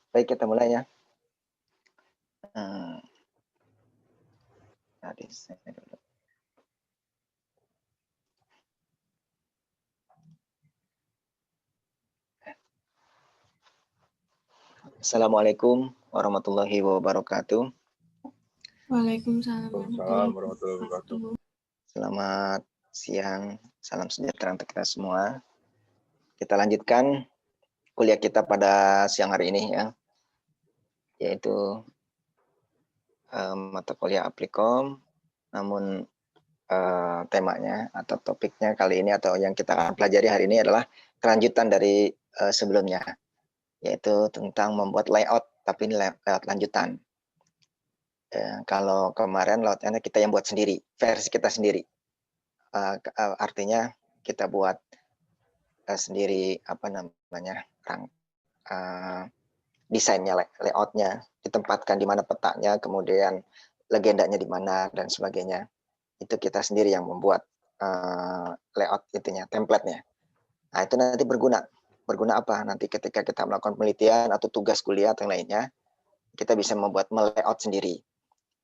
Baik, kita mulai ya. Tadi saya dulu. Assalamualaikum warahmatullahi wabarakatuh. Waalaikumsalam warahmatullahi wabarakatuh. Selamat siang, salam sejahtera untuk kita semua. Kita lanjutkan kuliah kita pada siang hari ini ya, yaitu mata kuliah Aplikom, namun temanya atau topiknya kali ini atau yang kita akan pelajari hari ini adalah kelanjutan dari sebelumnya, yaitu tentang membuat layout, tapi ini layout lanjutan. Kalau kemarin layoutnya kita yang buat sendiri, versi kita sendiri. Artinya kita buat sendiri desainnya, layoutnya, ditempatkan di mana petanya, kemudian legendanya di mana dan sebagainya. Itu kita sendiri yang membuat layout itunya, template-nya. Nah, itu nanti berguna apa? Nanti ketika kita melakukan penelitian atau tugas kuliah atau yang lainnya, kita bisa membuat layout sendiri.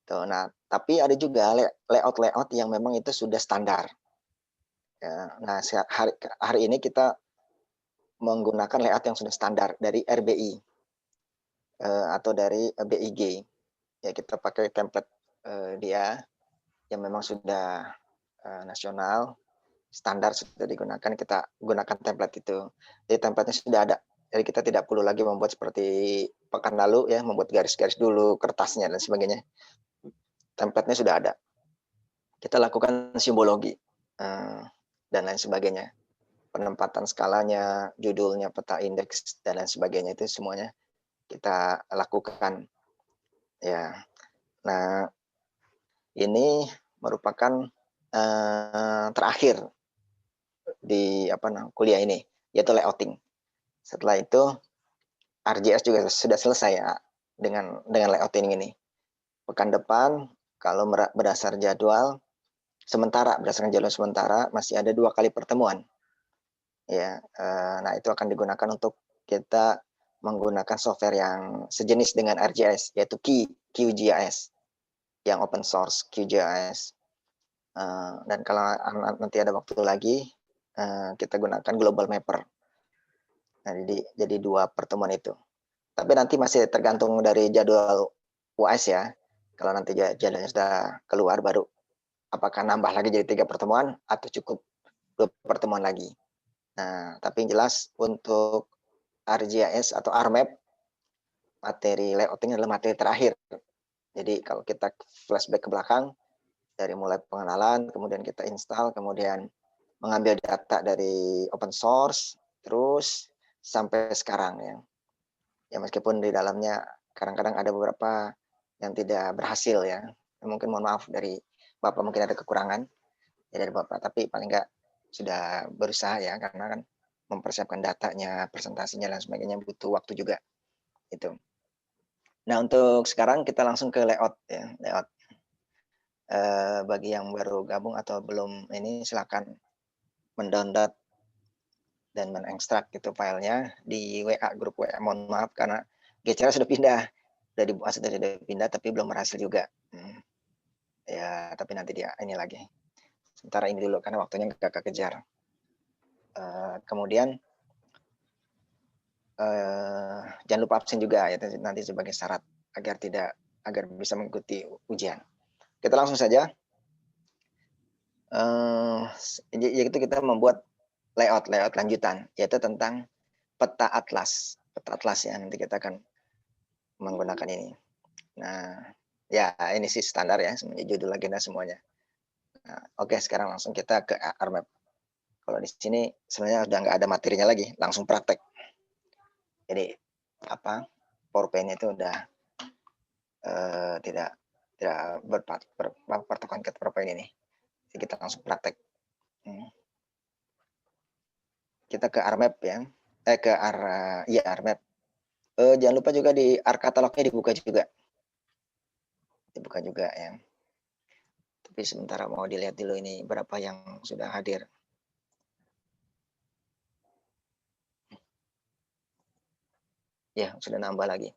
Tuh, nah, tapi ada juga layout yang memang itu sudah standar. Ya, nah, hari ini kita menggunakan layout yang sudah standar dari RBI atau dari BIG. Ya, kita pakai template dia yang memang sudah nasional, standar sudah digunakan, kita gunakan template itu. Jadi template-nya sudah ada. Jadi kita tidak perlu lagi membuat seperti pekan lalu ya, membuat garis-garis dulu, kertasnya dan sebagainya. Template-nya sudah ada. Kita lakukan simbologi dan lain sebagainya. Penempatan skalanya, judulnya, peta indeks dan lain sebagainya, itu semuanya kita lakukan. Ya. Nah, ini merupakan terakhir di kuliah ini, yaitu layouting. Setelah itu RJS juga sudah selesai ya dengan layouting ini. Pekan depan kalau berdasarkan jadwal sementara masih ada 2 kali pertemuan. Ya, nah itu akan digunakan untuk kita menggunakan software yang sejenis dengan RJS, yaitu QGIS, yang open source QGIS. Dan kalau nanti ada waktu lagi, kita gunakan Global Mapper. Nah, jadi 2 pertemuan itu. Tapi nanti masih tergantung dari jadwal UAS ya. Kalau nanti jadwalnya sudah keluar, baru apakah nambah lagi jadi 3 pertemuan atau cukup 2 pertemuan lagi. Nah, tapi yang jelas untuk ArcGIS atau ArMap, materi layouting adalah materi terakhir. Jadi kalau kita flashback ke belakang, dari mulai pengenalan, kemudian kita install, kemudian mengambil data dari open source, terus sampai sekarang ya. Ya meskipun di dalamnya kadang-kadang ada beberapa yang tidak berhasil ya. Mungkin mohon maaf dari Bapak, mungkin ada kekurangan ya dari Bapak, tapi paling enggak sudah berusaha ya, karena kan mempersiapkan datanya, presentasinya dan sebagainya butuh waktu juga. Itu. Nah, untuk sekarang kita langsung ke layout ya, layout. Bagi yang baru gabung atau belum ini, silakan mendownload dan mengekstrak itu filenya di WA, grup WA. Mohon maaf karena GCR sudah pindah, sudah pindah tapi belum berhasil juga. Ya, tapi nanti dia ini lagi. Sementara ini dulu karena waktunya nggak kekejar. Kemudian jangan lupa absen juga ya nanti sebagai syarat agar bisa mengikuti ujian. Kita langsung saja. Yaitu kita membuat layout lanjutan, yaitu tentang peta atlas ya, nanti kita akan menggunakan ini. Nah, ya ini sih standar ya, semuanya judul agenda semuanya. Nah, oke, sekarang langsung kita ke ArMap. Kalau di sini sebenarnya udah nggak ada materinya lagi, langsung praktek. Jadi PowerPoint itu udah tidak berpatokan ke PowerPoint ini. Jadi kita langsung praktek. Kita ke ArMap ya, ke ArMap. Jangan lupa juga di katalognya dibuka juga ya. Tapi sementara mau dilihat dulu ini berapa yang sudah hadir. Ya, sudah nambah lagi.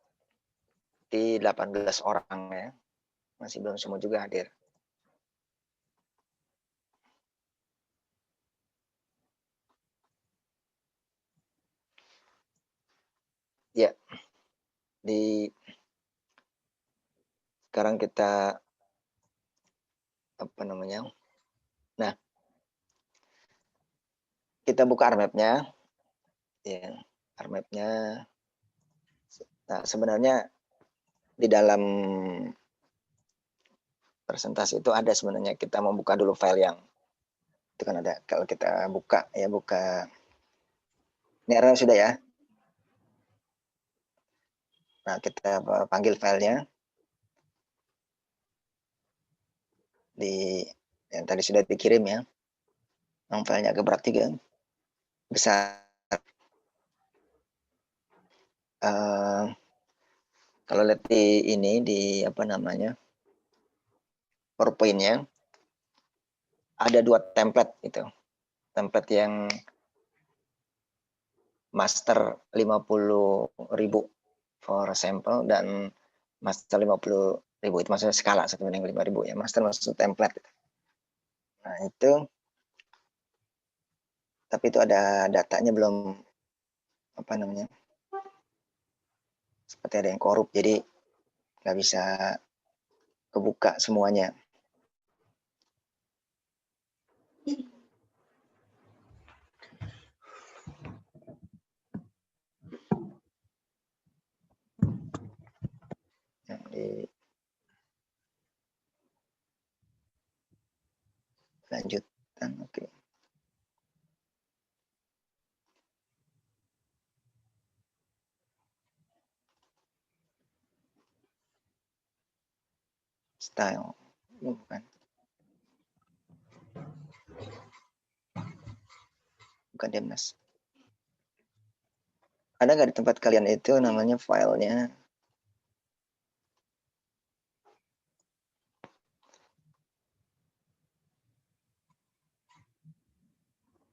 Di 18 orang ya. Masih belum semua juga hadir. Ya. Sekarang kita apa namanya? Nah, kita buka RMap-nya. Ya, RMap-nya. Nah, sebenarnya di dalam presentasi itu ada sebenarnya kita membuka dulu file yang itu kan ada. Kalau kita buka ini RMap sudah ya. Nah, kita panggil filenya yang tadi sudah dikirim ya. Yang filenya agak berat juga, besar. Kalau lihat di ini di apa namanya PowerPoint-nya ada 2 template itu. Template yang master 50.000 for sample dan master 50.000 itu maksudnya skala 1/5000 ya. Master maksud template. Nah, itu tapi itu ada datanya belum apa namanya? Seperti ada yang korup jadi nggak bisa kebuka semuanya. Nah, lanjutan, oke. Style, bukan Demnas. Ada nggak di tempat kalian itu namanya filenya?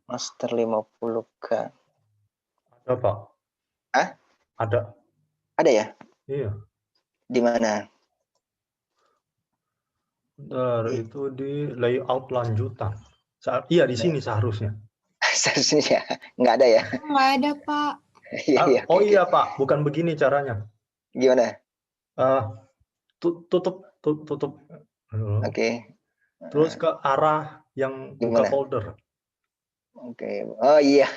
Master 50K. Ada, Pak. Ah? Ada. Ada ya? Iya. Di mana? Itu di layout lanjutan. Iya, di sini seharusnya. Seharusnya nggak ada ya? Nggak ada, Pak. Iya, Oh oke. iya, Pak. Bukan begini caranya. Gimana? Tutup. Oke. Terus ke arah yang buka Gimana? folder. Oke. Oh iya.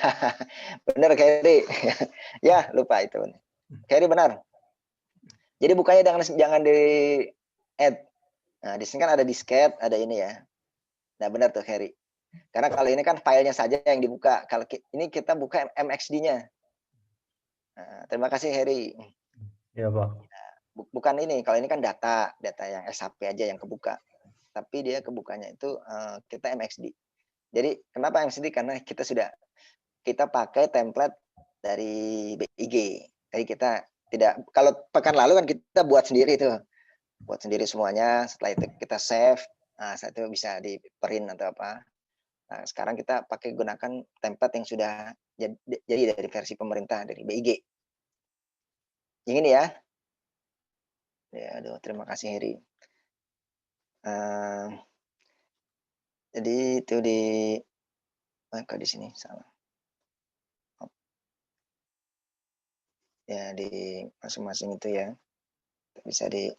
Benar, Kerry. Ya, lupa itu. Kerry benar. Jadi bukanya jangan di add. Nah, di sini kan ada disket, ada ini ya. Nah, benar tuh, Kerry. Karena kalau ini kan filenya saja yang dibuka. Kalau ini kita buka MXD-nya. Nah, terima kasih, Harry. Iya, Pak. Bukan ini. Kalau ini kan data yang SHP aja yang kebuka. Tapi dia kebukanya itu kita MXD. Jadi kenapa MXD? Karena kita pakai template dari BIG. Jadi kita tidak, kalau pekan lalu kan kita buat sendiri tuh. Buat sendiri semuanya. Setelah itu kita save. Nah, setelah itu bisa di print atau apa. Nah, sekarang kita pakai gunakan template yang sudah jadi dari versi pemerintah dari BIG. Ingin ya? Ya, aduh, terima kasih Heri. Jadi itu di sini salah. Ya, di masing-masing itu ya. Bisa di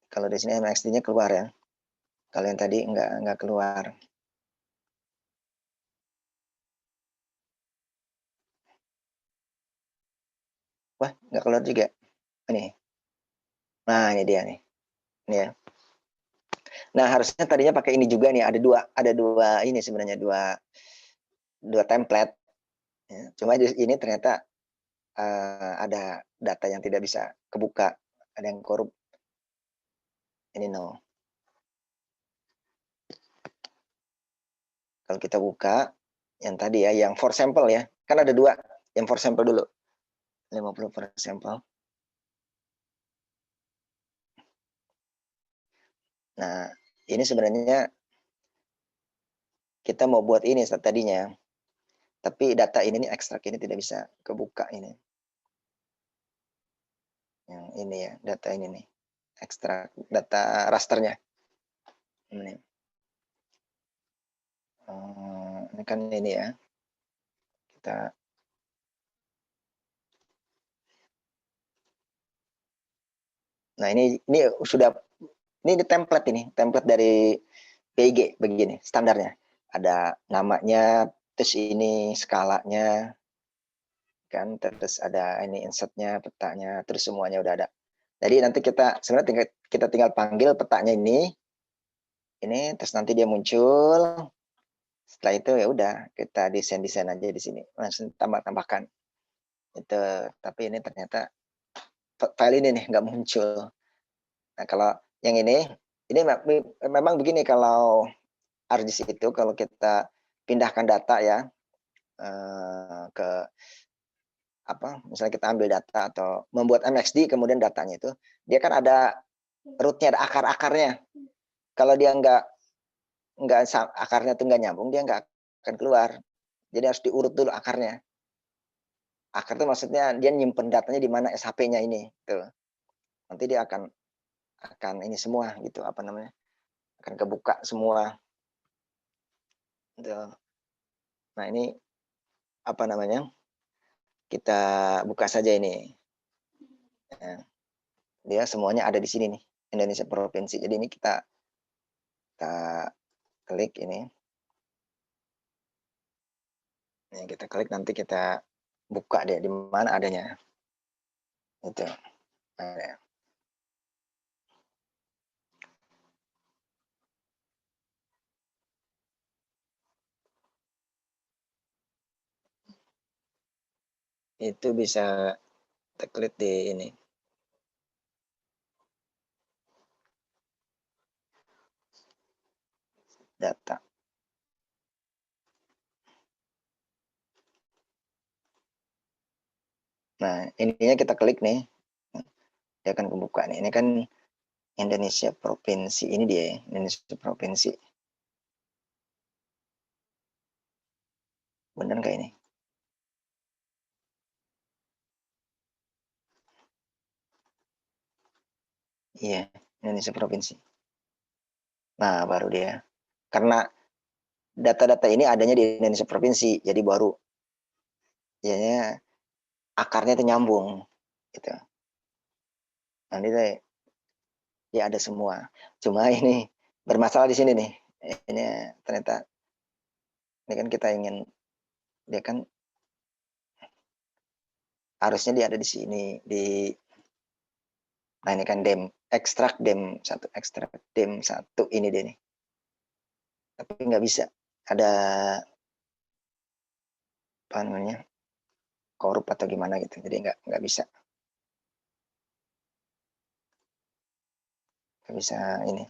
kalau di sini MXD-nya keluar ya. Kalau yang tadi enggak keluar. Wah, enggak keluar juga. Ini. Nah, ini dia nih. Ini ya. Nah, harusnya tadinya pakai ini juga nih. Ada dua ini sebenarnya dua template. Ya. Cuma ini ternyata ada data yang tidak bisa kebuka, ada yang korup. Ini no. Kalau kita buka yang tadi ya, yang for sample ya, kan ada 2, yang for sample dulu, 50 for sample. Nah, ini sebenarnya kita mau buat ini tadinya, tapi data ini nih ekstrak ini tidak bisa kebuka ini. Yang ini ya, data ini nih, ekstrak data rasternya. Ini. Ini kan ini ya, kita nah ini sudah ini template dari PIG begini standarnya. Ada namanya, terus ini skalanya kan, terus ada ini insertnya, petanya, terus semuanya udah ada. Jadi nanti kita sebenarnya kita tinggal panggil petanya ini, terus nanti dia muncul. Setelah itu ya udah kita desain aja di sini, langsung tambahkan itu. Tapi ini ternyata file ini nih nggak muncul. Nah kalau yang ini memang begini, kalau ArcGIS itu kalau kita pindahkan data ya ke misalnya kita ambil data atau membuat MXD, kemudian datanya itu dia kan ada rootnya, ada akar-akarnya. Kalau dia nggak akarnya tuh nggak nyambung, dia nggak akan keluar. Jadi harus diurut dulu akarnya. Akar itu maksudnya dia nyimpen datanya di mana SHP-nya ini, tuh. Nanti dia akan ini semua gitu, akan kebuka semua. Tuh. Nah ini kita buka saja ini. Ya. Dia semuanya ada di sini nih, Indonesia provinsi. Jadi ini kita klik ini. Ini kita klik, nanti kita buka deh di mana adanya. Itu. Nah, itu bisa kita klik di ini. Data. Nah, ininya kita klik nih. Dia akan kebuka nih. Ini kan Indonesia provinsi, ini dia, Indonesia provinsi. Bener nggak ini? Iya, Indonesia provinsi. Nah, baru dia. Karena data-data ini adanya di Indonesia provinsi, jadi baru ya akarnya itu nyambung gitu. Nanti ya ada semua. Cuma ini bermasalah di sini nih. Ini ternyata ini kan kita ingin, dia kan harusnya dia ada di sini nah ini kan ekstrak dem 1 ini deh nih. Tapi nggak bisa. Ada korup atau gimana gitu. Jadi nggak bisa. Nggak bisa ini.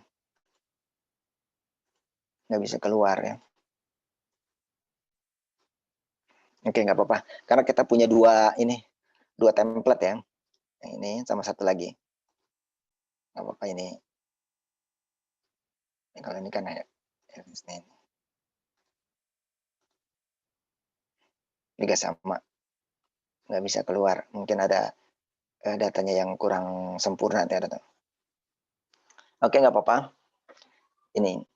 Nggak bisa keluar ya. Oke, nggak apa-apa. Karena kita punya dua template ya. Yang ini sama satu lagi. Nggak apa-apa ini. Kalau ini kan ya. Juga sama. Nggak bisa keluar. Mungkin ada datanya yang kurang sempurna. Oke, nggak apa-apa.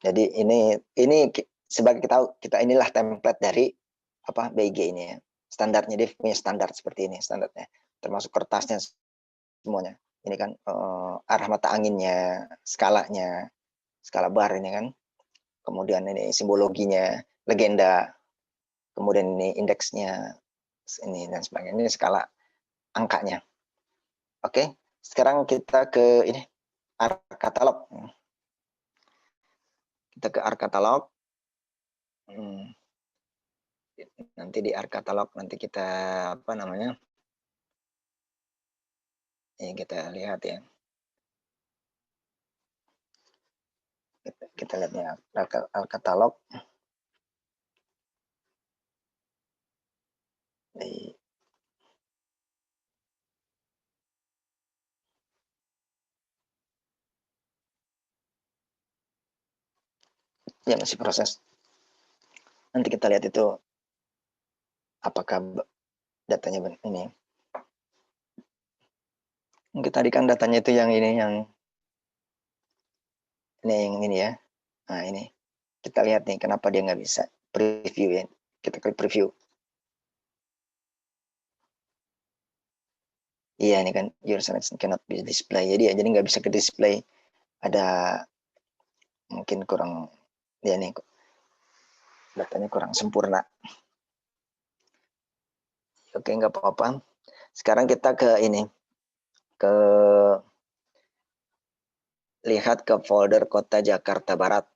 Jadi ini sebagai kita inilah template dari BIG ini ya. Standarnya, dia punya standar seperti ini standarnya. Termasuk kertasnya semuanya. Ini kan arah mata anginnya, skalanya, skala bar ini kan. Kemudian ini simbologinya, legenda. Kemudian ini indeksnya, ini dan sebagainya. Ini skala angkanya. Oke, sekarang kita ke ini ARC katalog. Kita ke ARC katalog. Nanti di ARC katalog nanti kita kita lihat ya. Kita lihat ya ARC katalog. Ya masih proses. Nanti kita lihat itu apakah datanya ini. Mungkin tadi kan datanya itu yang ini yang ini ya. Nah ini kita lihat nih kenapa dia nggak bisa preview ya. Kita klik preview. Iya ini kan your selection cannot be display. Jadi nggak bisa ke display. Ada mungkin kurang ya nih datanya kurang sempurna. Oke nggak apa-apa. Sekarang kita ke ini ke lihat ke folder kota Jakarta Barat.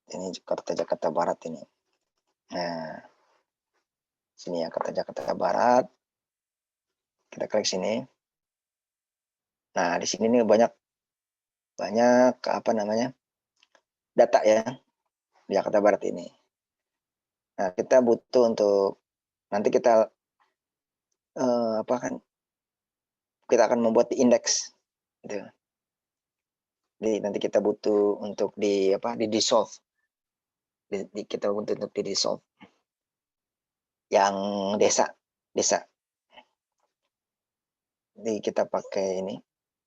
Ini Jakarta Barat ini. Nah, sini ya kota Jakarta Barat. Kita klik sini. Nah, di sini nih banyak apa namanya data ya di Jakarta Barat ini. Nah, kita butuh untuk nanti kita apa kan kita akan membuat di indeks gitu. Jadi nanti kita butuh untuk di dissolve. Kita butuh untuk di dissolve yang desa. Jadi kita pakai ini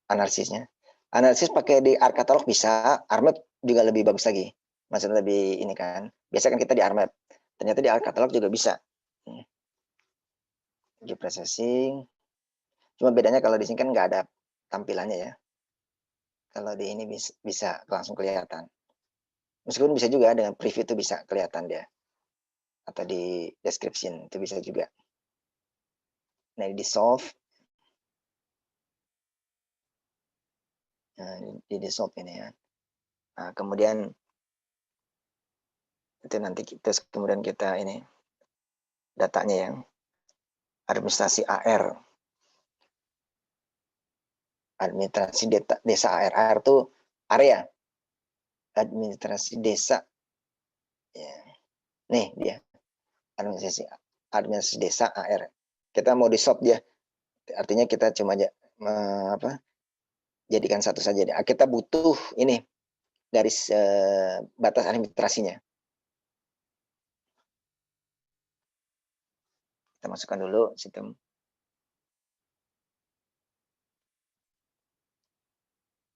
analisisnya. Analisis pakai di ArcCatalog bisa, ArcMap juga lebih bagus lagi. Maksudnya lebih ini kan. Biasa kan kita di ArcMap. Ternyata di ArcCatalog juga bisa. Processing. Cuma bedanya kalau di sini kan nggak ada tampilannya ya. Kalau di ini bisa langsung kelihatan. Meskipun bisa juga dengan preview itu bisa kelihatan dia. Atau di description itu bisa juga. Nah, di solve. Nah, di dissolve ini ya. Nah, kemudian itu nanti kemudian kita ini datanya yang administrasi AR. Administrasi desa AR. AR itu area. Administrasi desa. Ya. Nih dia. Administrasi desa AR. Kita mau di swap dia. Artinya kita cuma jadikan satu saja. Kita butuh ini garis batas administrasinya. Kita masukkan dulu sistem.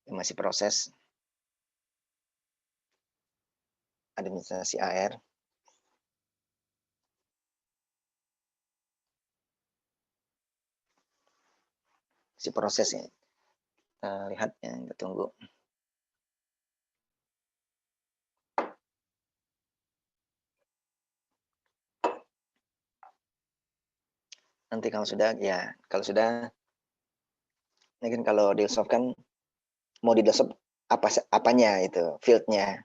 Masih proses administrasi AR. Masih proses ya. Kita lihat ya, kita tunggu. Nanti kalau sudah mungkin kalau di soft kan mau di desktop apanya itu fieldnya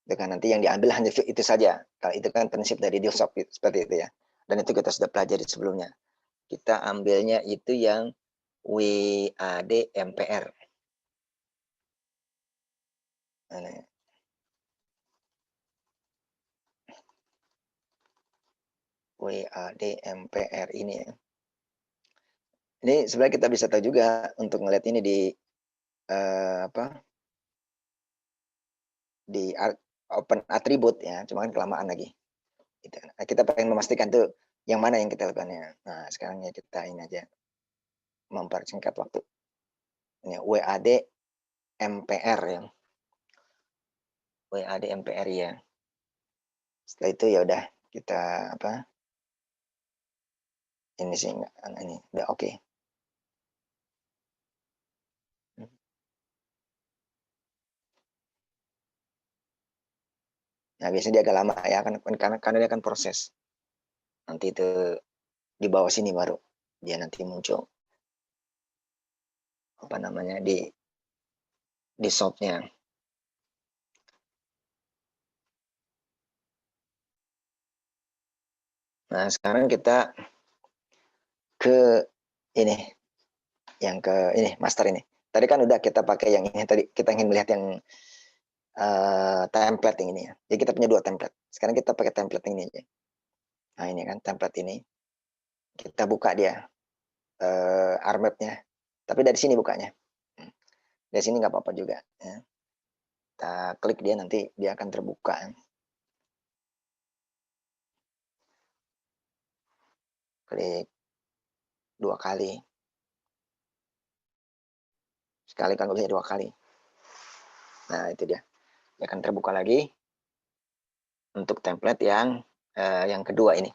itu kan nanti yang diambil hanya field itu saja. Kalau itu kan prinsip dari desktop seperti itu ya, dan itu kita sudah pelajari sebelumnya. Kita ambilnya itu yang WAD MPR. WAD MPR ini ya. Ini sebenarnya kita bisa tahu juga untuk ngeliat ini di di open attribute ya, cuma kan kelamaan lagi. Gitu. Nah, kita pengen memastikan tuh yang mana yang kita lakukannya. Nah, sekarang ya kita ini aja mempersingkat waktu. Ini WAD MPR ya. WAD MPR ya. Setelah itu ya udah kita ini sih ini udah oke. Nah, biasanya dia agak lama ya karena dia akan proses. Nanti itu di bawah sini baru dia nanti muncul apa namanya di shopnya. Nah, sekarang kita ke ini yang ke ini master ini. Tadi kan udah kita pakai yang ini, tadi kita ingin melihat yang template yang ini ya. Jadi kita punya 2 template. Sekarang kita pakai template ini aja. Nah, ini kan template ini. Kita buka dia ArcMap-nya. Tapi dari sini bukanya. Dari sini nggak apa-apa juga ya. Kita klik dia nanti dia akan terbuka. klik 2 kali. Sekali kan bisa 2 kali. Nah, itu dia. Dia akan terbuka lagi untuk template yang kedua ini.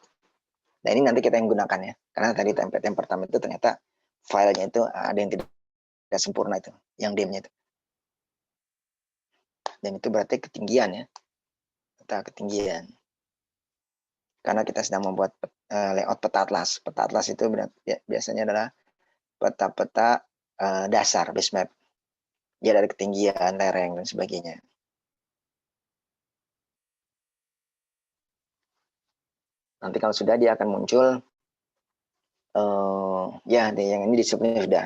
Nah, ini nanti kita yang gunakan ya. Karena tadi template yang pertama itu ternyata filenya itu ada yang tidak sempurna itu, yang dim-nya itu. Dan itu berarti ketinggian ya. Peta ketinggian. Karena kita sedang membuat layout peta atlas. Peta atlas itu biasanya adalah peta-peta dasar, base map. Dia dari ketinggian, lereng, dan sebagainya. Nanti kalau sudah dia akan muncul, ya yang ini disebutnya sudah.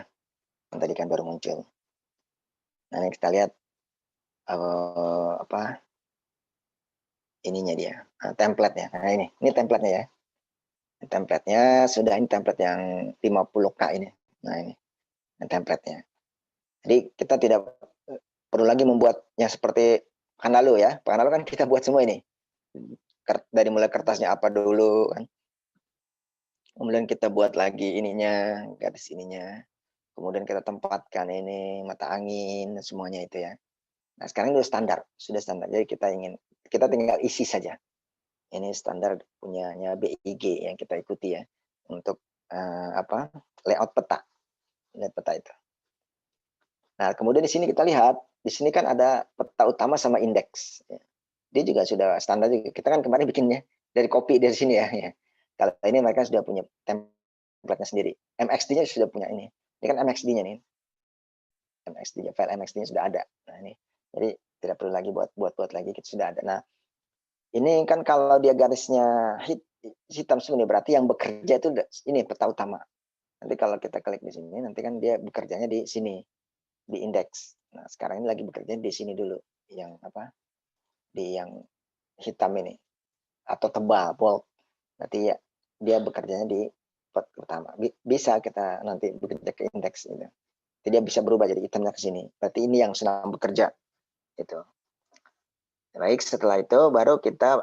Yang tadi kan baru muncul. Nah, ini kita lihat apa ininya dia, template-nya. Nah, ini template-nya ya. Template-nya sudah, ini template yang 50K ini. Nah, ini template-nya. Jadi kita tidak perlu lagi membuatnya seperti pekan lalu ya. Pekan lalu kan kita buat semua ini. Dari mulai kertasnya apa dulu kan. Kemudian kita buat lagi ininya, garis ininya. Kemudian kita tempatkan ini mata angin semuanya itu ya. Nah, sekarang sudah standar. Jadi kita tinggal isi saja. Ini standar punyanya BIG yang kita ikuti ya untuk layout peta itu. Nah, kemudian di sini kita lihat, di sini kan ada peta utama sama indeks. Dia juga sudah standar juga. Kita kan kemarin bikinnya dari copy dari sini ya. Kalau ini mereka sudah punya template-nya sendiri. MXD-nya sudah punya ini. Ini kan MXD-nya nih. MXD-nya, file MXD-nya sudah ada. Nah, ini. Jadi tidak perlu lagi buat lagi, kita sudah ada. Nah, ini kan kalau dia garisnya hitam semua, berarti yang bekerja itu ini peta utama. Nanti kalau kita klik di sini, nanti kan dia bekerjanya di sini, di indeks. Nah, sekarang ini lagi bekerja di sini dulu, yang di yang hitam ini atau tebal, bold. Nanti ya dia bekerjanya di peta utama. Bisa kita nanti bekerja ke indeks gitu. Jadi dia bisa berubah jadi hitamnya ke sini. Berarti ini yang sedang bekerja. Gitu. Baik, setelah itu baru kita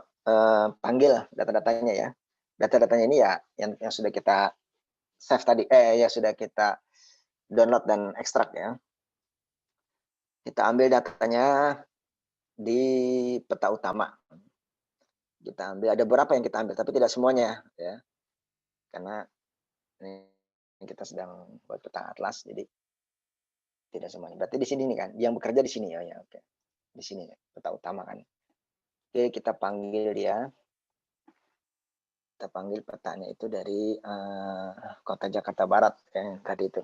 panggil data-datanya ya. Data-datanya ini ya yang sudah kita save tadi, ya sudah kita download dan ekstrak ya. Kita ambil datanya di peta utama. Kita ambil, ada beberapa yang kita ambil, tapi tidak semuanya ya. Karena ini kita sedang buat peta atlas, jadi tidak semuanya. Berarti di sini nih kan, yang bekerja di sini ya, oke. Di sini peta utama kan. Oke, kita panggil dia. Kita panggil petanya itu dari kota Jakarta Barat ya, tadi itu.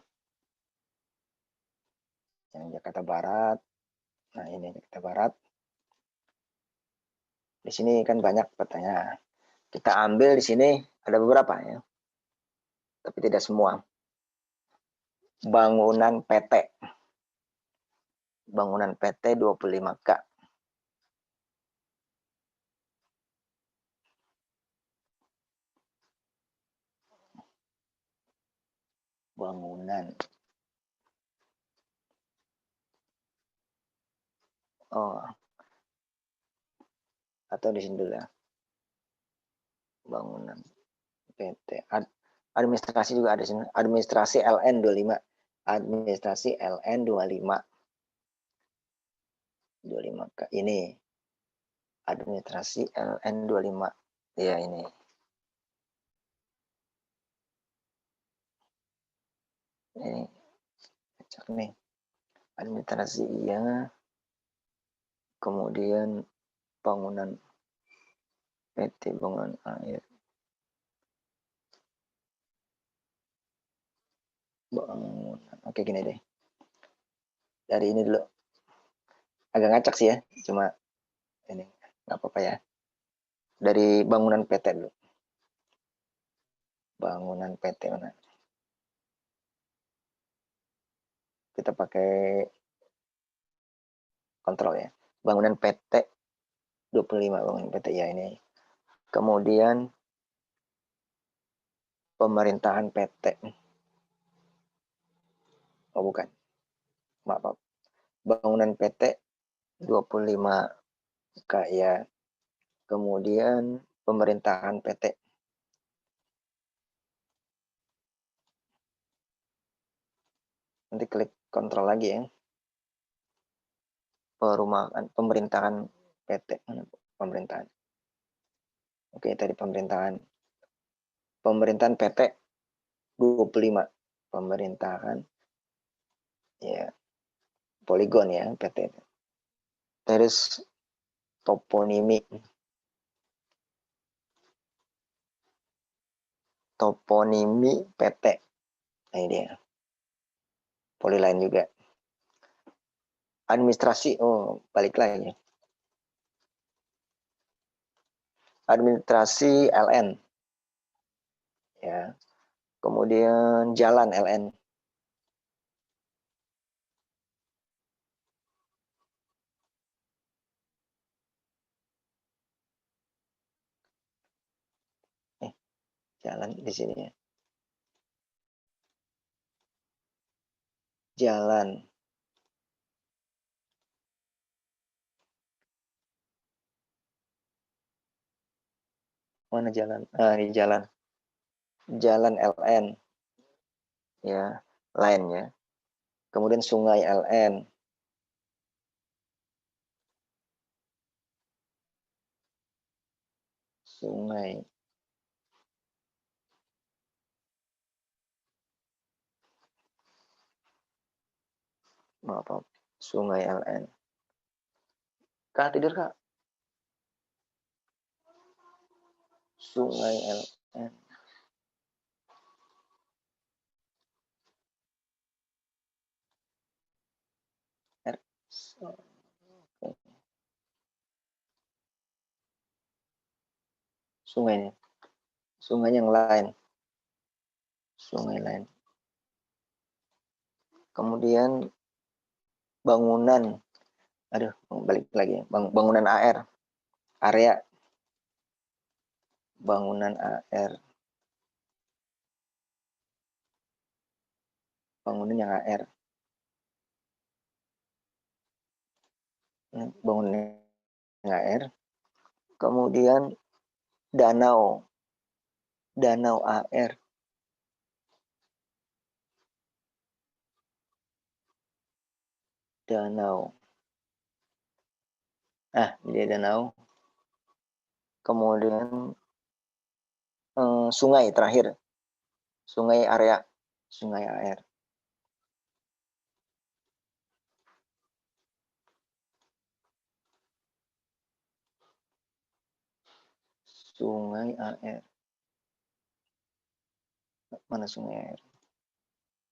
Yang Jakarta Barat. Nah, ini Jakarta Barat. Di sini kan banyak petanya. Kita ambil di sini ada beberapa ya. Tapi tidak semua. Bangunan PT. Bangunan PT 25K. Bangunan. Oh. Atau di sini dulu ya. Bangunan PT. Administrasi juga ada di sini. Administrasi LN 25. Administrasi LN 25. 25K ini. Administrasi LN 25. Ya ini. Ini cek nih. Administrasi iya. Kemudian bangunan PT bangunan air. Bangunan. Oke, gini deh. Dari ini dulu. Agak ngacak sih ya. Cuma ini nggak apa-apa ya. Dari bangunan PT dulu. Bangunan PT mana? Kita pakai kontrol ya. Bangunan PT 25 bangunan PT ya ini. Kemudian pemerintahan PT. Oh bukan. Maaf. Bangunan PT 25 kaya. Kemudian pemerintahan PT. Nanti klik kontrol lagi ya. Perumahan, pemerintahan PT, pemerintahan. Oke, tadi pemerintahan. Pemerintahan PT 25. Pemerintahan ya poligon ya PT. Terus toponimi. Toponimi PT. Nah, ini dia. Polyline juga. Administrasi, oh balik lagi. Administrasi LN. Ya. Kemudian jalan LN. Jalan di sini ya. Jalan. Mana jalan? Ah, ini jalan. Jalan LN. Ya, line ya. Kemudian sungai LN. Sungai. Maaf. Sungai LN. Kak, tidur Kak? Sungai LN. R. Sungainya. Sungai yang lain. Sungai lain. Kemudian bangunan. Aduh, balik lagi. Bangunan AR. Area. Bangunan AR. Bangunan yang AR. Bangunan yang AR. Kemudian danau. Danau AR. Danau. Nah, ini danau. Kemudian sungai terakhir. Sungai area. Sungai AR. Sungai AR. Mana sungai AR?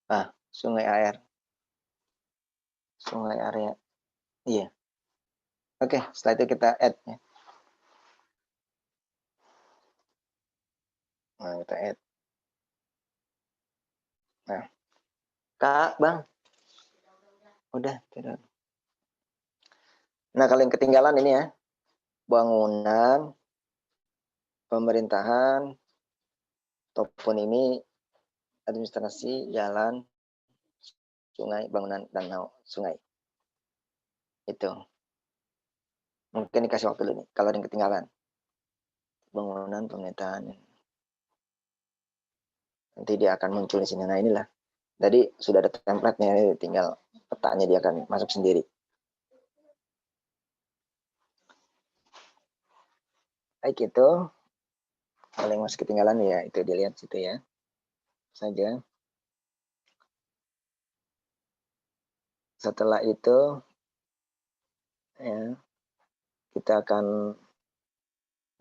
Ah, sungai AR. Sungai area. Iya. Oke, setelah itu kita add ya. Nah, kita add. Nah, Kak, Bang. Udah, tidak. Nah, kalau yang ketinggalan ini ya. Bangunan, pemerintahan, toponimi, administrasi, jalan, sungai, bangunan, danau, sungai. Itu. Mungkin dikasih waktu dulu nih, kalau ada yang ketinggalan. Bangunan, pemerintahan. Nanti dia akan muncul di sini. Nah, inilah. Jadi sudah ada template-nya, tinggal petanya dia akan masuk sendiri. Baik itu. Kalau yang masih ketinggalan ya itu dilihat situ ya. Saja. Setelah itu ya, kita akan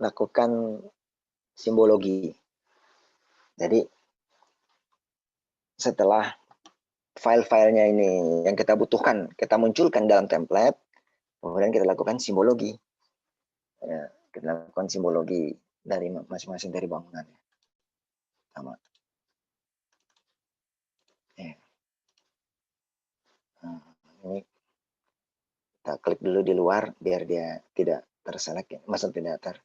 lakukan simbologi. Jadi setelah file-filenya ini yang kita butuhkan, kita munculkan dalam template, kemudian kita lakukan simbologi. Ya, kita lakukan simbologi dari masing-masing dari bangunan. Sama. Ya. Nah, ini kita klik dulu di luar biar dia tidak terselect, ya. Maksudnya tidak ter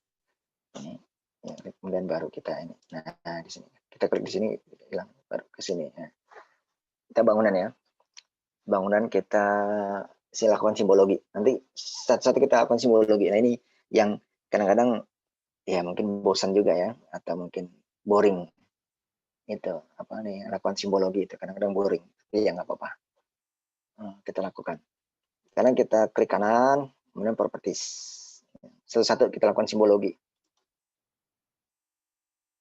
ini. Ya, kemudian baru kita ini. Nah, di sini kita klik di sini hilang, baru ke sini ya. Kita bangunan ya. Bangunan kita silakan simbologi. Nanti satu-satu kita lakukan simbologi. Nah, ini yang kadang-kadang ya mungkin bosan juga ya, atau mungkin boring. Itu apa nih, lakukan simbologi itu kadang-kadang boring. Iya, nggak apa-apa. Kita lakukan. Sekarang kita klik kanan, kemudian properties. Satu-satu kita lakukan simbologi.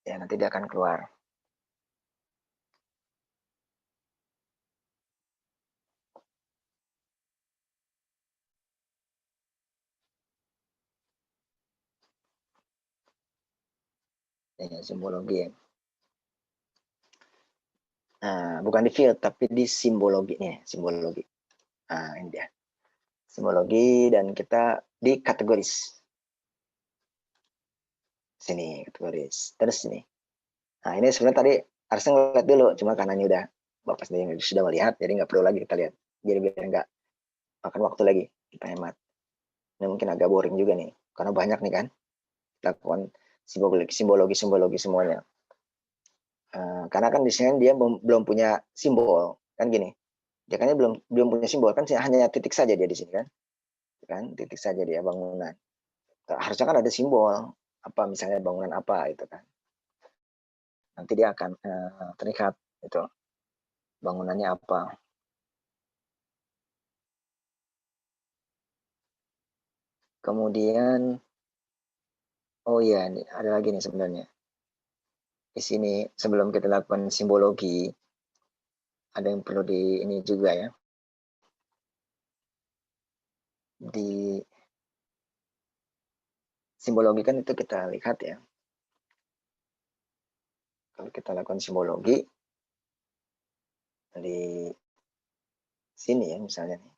Ya, nanti dia akan keluar. Ya, simbologi. Nah, bukan di field, tapi di simbologi nih, simbologi. Nah, ini dia. Simbologi, dan kita di kategoris. Sini, kategoris. Terus sini. Nah, ini sebenarnya tadi harusnya ngeliat dulu, cuma karena ini udah Bapak sendiri sudah melihat, jadi nggak perlu lagi kita lihat. Jadi biar nggak makan waktu lagi, kita hemat. Ini mungkin agak boring juga nih, karena banyak nih kan. Kita lakukan simbologi semuanya. Karena kan di sini dia belum punya simbol, kan gini. Dia kan belum punya simbol, kan hanya titik saja dia di sini kan titik saja dia bangunan. Harusnya kan ada simbol, apa misalnya bangunan apa itu kan. Nanti dia akan terlihat itu bangunannya apa. Kemudian, oh iya, nih, ada lagi nih sebenarnya. Di sini sebelum kita lakukan simbologi, ada yang perlu di ini juga ya. Di simbologi kan itu kita lihat ya. Kalau kita lakukan simbologi di sini ya misalnya nih.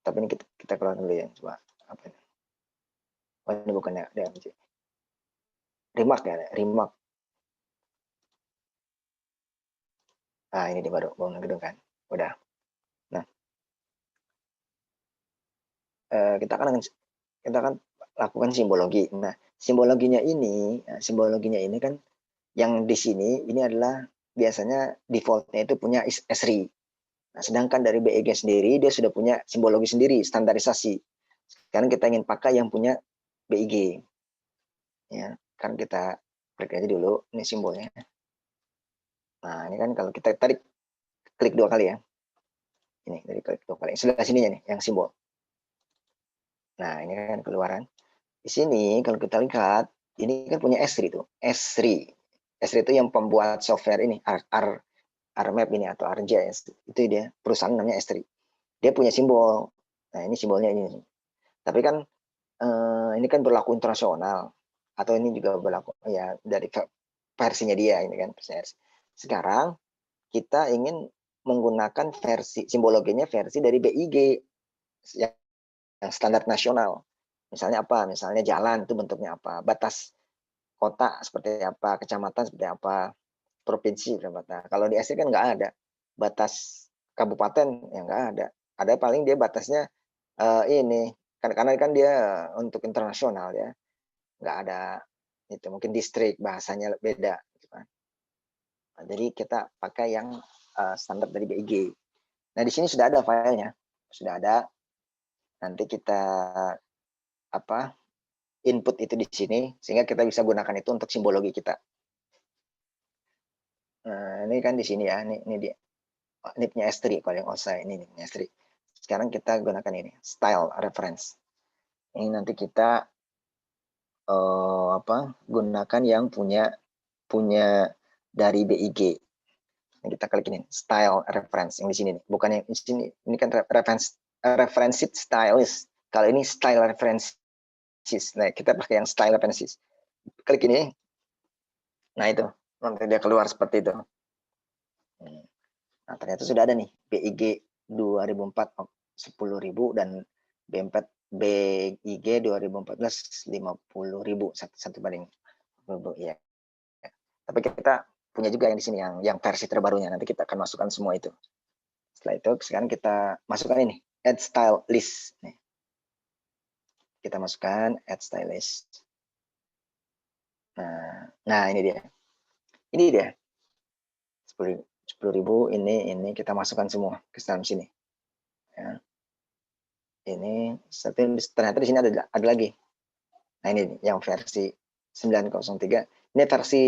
Tapi ini kita keluar dulu ya, coba apa ini? Oh, ini bukannya DMJ. Remark ya, remark. Nah, ini dia baru bangunan gedung kan. Udah. Nah, kita akan lakukan simbologi. Nah, simbologinya ini kan yang di sini ini adalah biasanya defaultnya itu punya Esri. Nah, sedangkan dari BEG sendiri dia sudah punya simbologi sendiri, standarisasi. Sekarang kita ingin pakai yang punya BIG. Ya, kan kita klik aja dulu ini simbolnya. Nah, ini kan kalau kita tarik klik 2 kali ya. Ini dari klik 2 kali. Sebelah sininya nih yang simbol. Nah, ini kan keluaran. Di sini kalau kita lihat, ini kan punya Esri itu. Esri. Esri itu yang pembuat software ini, RMap ini atau RJS. Itu dia, perusahaan namanya Esri. Dia punya simbol. Nah, ini simbolnya ini. Tapi kan ini kan berlaku internasional. Atau ini juga berlaku ya dari versinya dia ini kan. Sekarang kita ingin menggunakan versi simbologinya versi dari BIG yang standar nasional. Misalnya apa? Misalnya jalan itu bentuknya apa? Batas kota seperti apa? Kecamatan seperti apa? Provinsi berapa? Nah, kalau di Asri kan nggak ada batas kabupaten, yang nggak ada. Ada paling dia batasnya ini karena kan dia untuk internasional ya, nggak ada itu mungkin distrik bahasanya beda. Gitu kan. Nah, jadi kita pakai yang standar dari BIG. Nah di sini sudah ada filenya, sudah ada. Nanti kita input itu di sini sehingga kita bisa gunakan itu untuk simbologi kita. Nah, ini kan di sini ya, ini dia. Ini punya S3 kalau yang OSA ini punya S3. Sekarang kita gunakan ini, style reference. Ini nanti kita gunakan yang punya dari BIG. Nah, kita klik ini, style reference yang di sini nih. Bukan yang di sini. Ini kan reference stylist. Kalau ini style references. Nah, kita pakai yang style references. Klik ini. Nah, itu. Nanti dia keluar seperti itu. Nah, ternyata sudah ada nih BIG 2004 10.000 dan BIG 2014 50.000 satu banding ya. Tapi kita punya juga yang di sini yang versi terbarunya. Nanti kita akan masukkan semua itu. Setelah itu sekarang kita masukkan ini add style list. Nih. Kita masukkan add style list. Nah ini dia. Ini dia. 10.000 ini kita masukkan semua ke dalam sini. Ya. Ini ternyata di sini ada lagi. Nah ini yang versi 903. Ini versi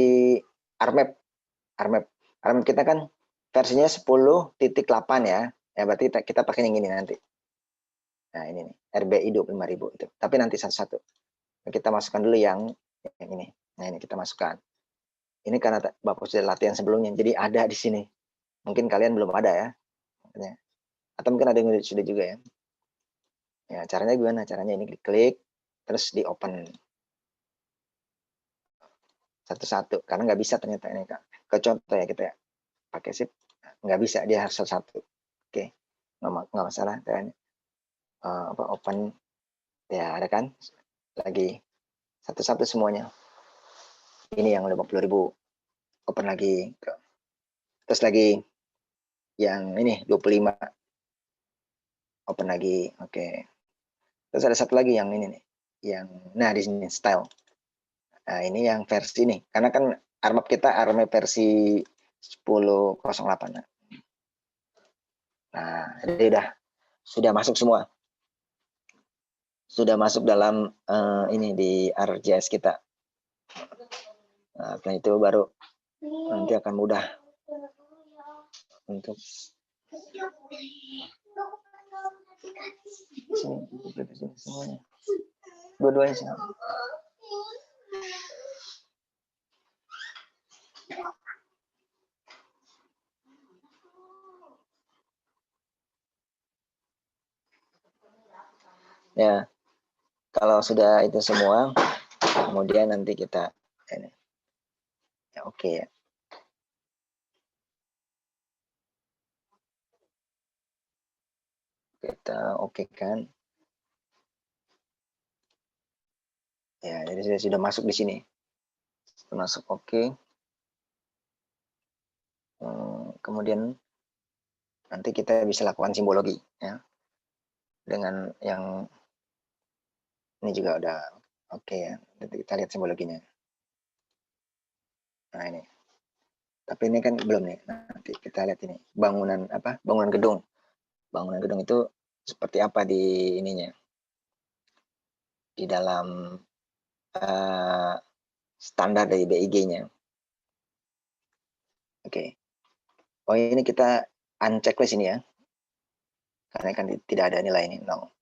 RMap. RMap kita kan versinya 10.8 ya. Ya berarti kita pakai yang ini nanti. Nah, ini nih, RBI 25.000 itu. Tapi nanti satu-satu. Kita masukkan dulu yang ini. Nah, ini kita masukkan. Ini karena Bapak sudah latihan sebelumnya, jadi ada di sini. Mungkin kalian belum ada ya. Atau mungkin ada yang sudah juga ya. Ya, caranya gimana? Caranya ini klik, terus di open. Satu-satu. Karena nggak bisa ternyata ini, Kak. Ke contoh ya kita ya. Pakai shift, nggak bisa, dia harus satu-satu. Oke, nggak masalah. Dan open, ya ada kan? Lagi satu-satu semuanya. Ini yang 50.000. Open lagi. Terus lagi yang ini 25. Open lagi. Oke. Terus ada satu lagi yang ini nih. Nah di sini style. Nah ini yang versi ini. Karena kan ARMAP kita ARMAP versi 10.08. Nah, jadi sudah masuk semua. Sudah masuk dalam ini di ArcGIS kita. Nah, setelah itu baru nanti akan mudah untuk sini semuanya. Dua-duanya sama. Ya, kalau sudah itu semua, kemudian nanti kita ini. Ya, oke ya. Kita oke kan. Ya, jadi sudah masuk di sini. Sudah masuk oke. Kemudian nanti kita bisa lakukan simbologi ya. Dengan yang ini juga udah oke ya. Nanti kita lihat simbologinya. Nah, ini. Tapi ini kan belum nih. Nanti kita lihat ini. Bangunan apa? Bangunan gedung. Bangunan gedung itu seperti apa di ininya? Di dalam standar dari BIG-nya. Oke. Oh, ini kita unchecklist ini ya. Karena kan tidak ada nilai ini, no.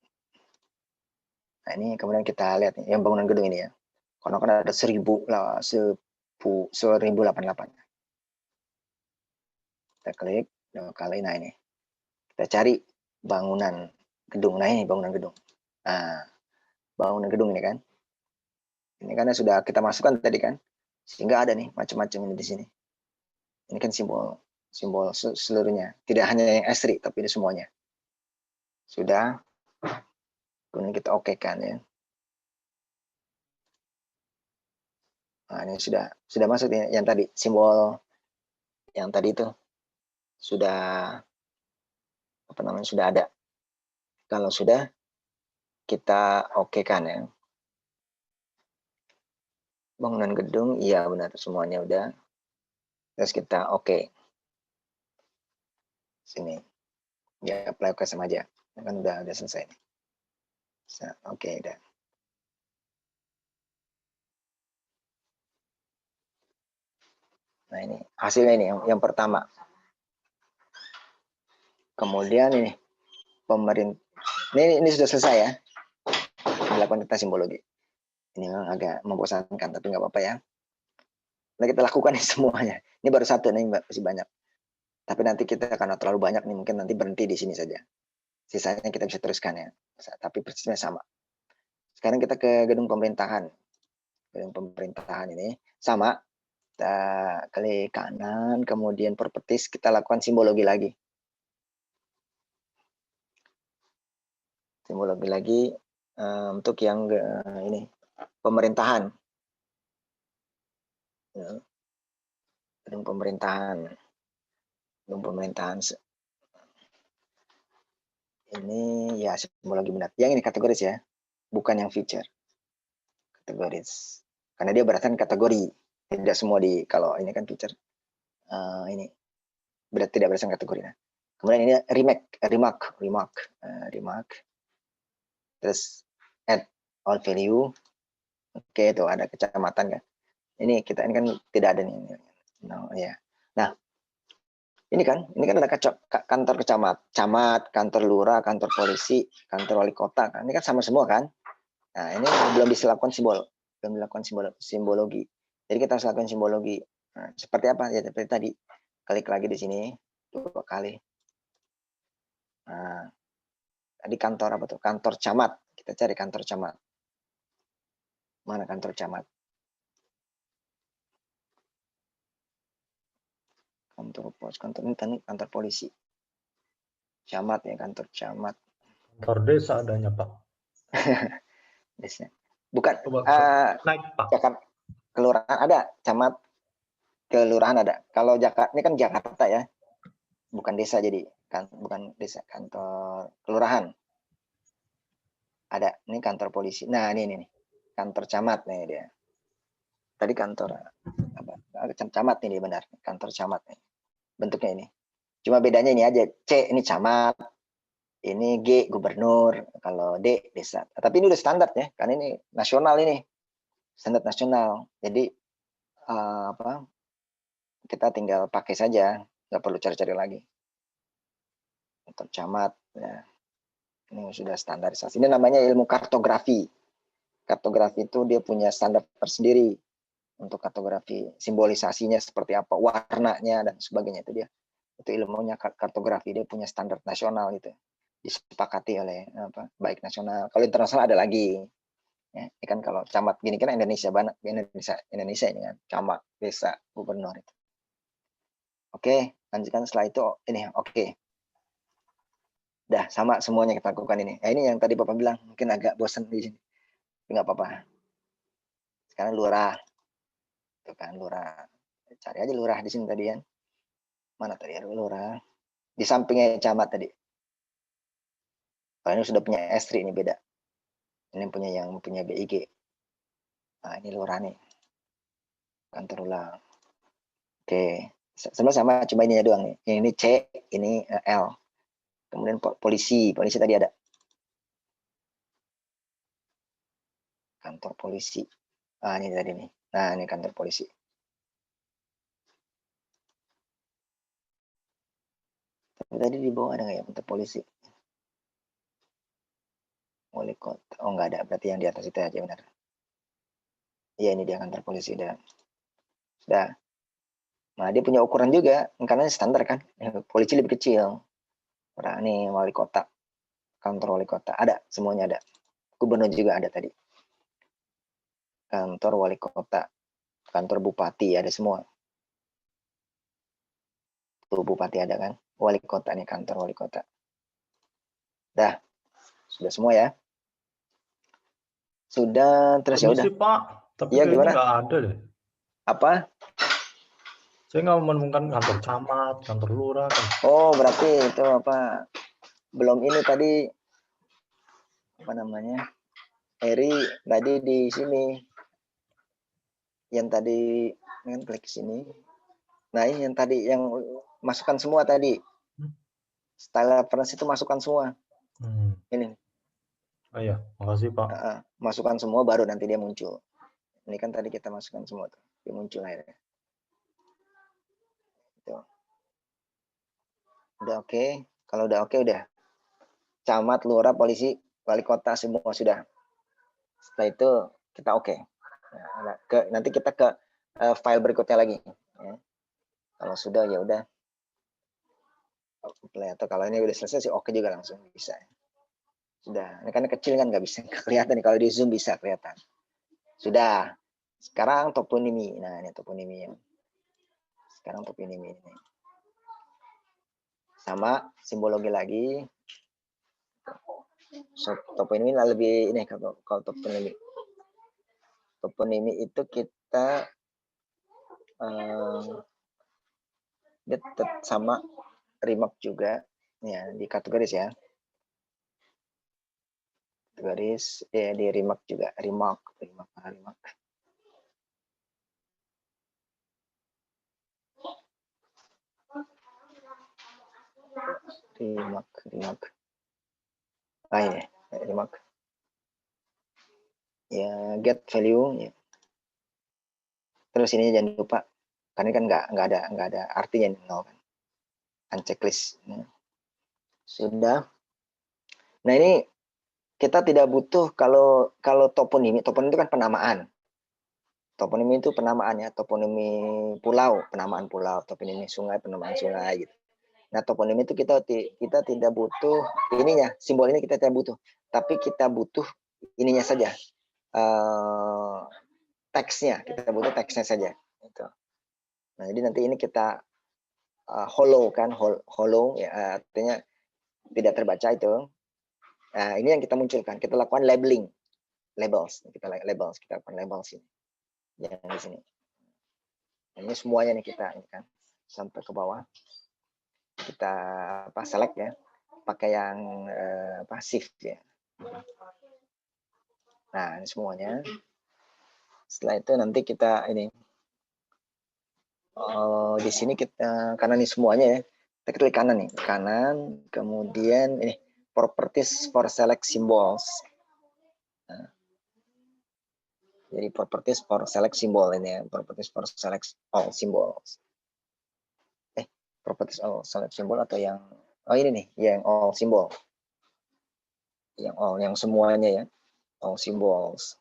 Nah, ini kemudian kita lihat nih, yang bangunan gedung ini ya. Karena kan ada 1088. Kita klik, kali nah ini. Kita cari bangunan gedung. Nah, ini bangunan gedung. Nah, bangunan gedung ini kan. Ini karena sudah kita masukkan tadi kan. Sehingga ada nih macam-macam ini di sini. Ini kan simbol seluruhnya. Tidak hanya yang asri, tapi ini semuanya. Sudah. Kemudian kita oke kan ya. Nah, ini sudah masuk yang tadi simbol yang tadi itu sudah apa namanya sudah ada. Kalau sudah kita oke kan ya. Bangunan gedung iya benar semuanya udah. Terus kita oke. Sini. Ya apply oke sama aja. Kan udah selesai. Oke udah. Nah ini hasilnya ini yang pertama. Kemudian ini pemerintah. Ini sudah selesai ya. Dilakukan kita simbologi. Ini memang agak membosankan tapi nggak apa-apa ya. Nah kita lakukan semuanya. Ini baru satu nih masih banyak. Tapi nanti kita karena terlalu banyak nih mungkin nanti berhenti di sini saja. Sisanya kita bisa teruskan ya. Tapi persisnya sama. Sekarang kita ke gedung pemerintahan. Gedung pemerintahan ini sama. Kita klik kanan, kemudian properties kita lakukan simbologi lagi. Simbologi lagi untuk yang ini pemerintahan. Gedung pemerintahan. Gedung pemerintahan. Ini ya simbologi benar. Yang ini kategoris ya, bukan yang feature. Kategoris. Karena dia berdasarkan kategori. Tidak semua kalau ini kan feature. Ini tidak berdasarkan kategori. Nah. Kemudian ini remark. Terus add all value. Oke, itu ada kecamatan kan. Ini kan tidak ada nih. No, ya. Nah, ini kan ada kantor camat, kantor lurah, kantor polisi, kantor wali kota kan. Ini kan sama semua kan. Nah, ini belum bisa lakukan belum dilakukan simbologi. Jadi kita harus lakukan simbologi. Nah, seperti apa ya seperti tadi. Klik lagi di sini 2 kali. Nah, tadi kantor apa tuh? Kantor camat. Kita cari kantor camat. Mana kantor camat? Kantor pos, kantor ini kantor polisi. Camat ya, kantor camat. Kantor desa adanya, Pak. Desa. Bukan Coba naik, Pak. Jakarta kelurahan ada, camat kelurahan ada. Kalau Jakarta ini kan Jakarta ya. Bukan desa jadi kan, bukan desa, kantor kelurahan. Ada, ini kantor polisi. Nah, ini nih. Kantor camat nih dia. Tadi kantor apa? Camat nih dia benar, kantor camat nih. Bentuknya ini. Cuma bedanya ini aja. C ini camat, ini G gubernur, kalau D desa. Tapi ini udah standar ya, karena ini nasional ini. Standar nasional. Jadi apa? Kita tinggal pakai saja, nggak perlu cari-cari lagi. Kantor camat ya. Ini sudah standarisasi. Ini namanya ilmu kartografi. Kartografi itu dia punya standar tersendiri untuk kartografi, simbolisasinya seperti apa, warnanya dan sebagainya, itu dia. Itu ilmunya kartografi, dia punya standar nasional gitu. Disepakati oleh apa, baik nasional. Kalau internasional ada lagi. Ya, ini kan kalau camat gini kan Indonesia banget, Indonesia ini kan, camat, desa, gubernur itu. Oke, lanjutkan setelah itu ini oke. Dah sama semuanya kita lakukan ini. Nah, ini yang tadi Bapak bilang mungkin agak bosan di sini. Enggak apa-apa. Sekarang lurah. Itu kan lurah. Cari aja lurah di sini tadi kan. Mana tadi ya lurah? Di sampingnya camat tadi. Kalau ini sudah punya S3 ini beda. Ini punya yang punya BIG. Nah, ini lurah nih. Kantor ulang. Oke. Sama-sama cuma ini doang nih. Ini C, ini L. Kemudian polisi tadi ada. Kantor polisi. Ah, ini tadi nih. Nah, ini kantor polisi. Tapi tadi di bawah ada nggak ya kantor polisi? Wali kota. Oh, nggak ada. Berarti yang di atas itu aja benar. Iya, ini dia kantor polisi. Sudah. Nah, dia punya ukuran juga. Karena standar kan. Polisi lebih kecil. Nah, ini wali kota. Kantor wali kota. Ada. Semuanya ada. Gubernur juga ada tadi. Kantor wali kota. Kantor bupati. Ada semua. Tuh, bupati ada kan. Wali kota nih. Kantor wali kota. Dah. Sudah semua ya. Sudah. Terus ya udah. Pak, tapi ya, kayaknya gimana? nggak ada deh. Apa? Saya nggak menemukan kantor camat, kantor lurah. Kan. Oh, berarti itu apa? Belum ini tadi apa namanya? Eri tadi di sini. Yang tadi kan klik sini. Nah, ini yang tadi yang masukkan semua tadi. Style reference itu masukkan semua. Ini. Oh iya, makasih Pak. Masukkan semua baru nanti dia muncul. Ini kan tadi kita masukkan semua tuh. Dia muncul akhirnya. Tuh. Udah oke. Kalau udah oke udah. Camat, lurah, polisi, wali kota semua sudah. Setelah itu kita oke. Nah, nanti kita ke file berikutnya lagi. Ya. Kalau sudah ya udah. Atau kalau ini udah selesai sih oke juga langsung bisa. Sudah. Ini kan kecil kan nggak bisa kelihatan nih. Kalau di zoom bisa kelihatan. Sudah. Sekarang toponimi. Nah ini toponimi. Sekarang toponimi ini. Sama simbologi lagi. So, toponimi lebih ini kalau toponimi. Toponimi itu kita dia sama remark juga ya di kategoris ya. Kategoris ya di remark juga remark. Ah ini remark. Ya get value ya. Terus ini jangan lupa karena kan nggak ada artinya nol kan. Checklist. Sudah. Nah ini kita tidak butuh kalau toponimi itu kan penamaan. Toponimi itu penamaannya, toponimi pulau, penamaan pulau, toponimi sungai, penamaan sungai gitu. Nah, toponimi itu kita tidak butuh ininya, simbol ini kita tidak butuh, tapi kita butuh ininya saja, teksnya, kita butuh teksnya saja. Gitu. Nah, jadi nanti ini kita hollow kan, hollow ya, artinya tidak terbaca itu. Nah, ini yang kita munculkan, kita lakukan labeling, kita lakukan labels ini, yang di sini. Nah, ini semuanya nih kita ini kan sampai ke bawah. Kita select ya, pakai yang shift ya. Nah, ini semuanya. Setelah itu nanti kita ini di sini kita karena ini semuanya ya, kita klik kanan nih, kanan, kemudian ini properties for select symbols. Nah, jadi properties for select symbol ini ya, properties for select all symbols. Properties all select symbol atau yang ini nih, yang all symbol. Yang all, yang semuanya ya, all symbols.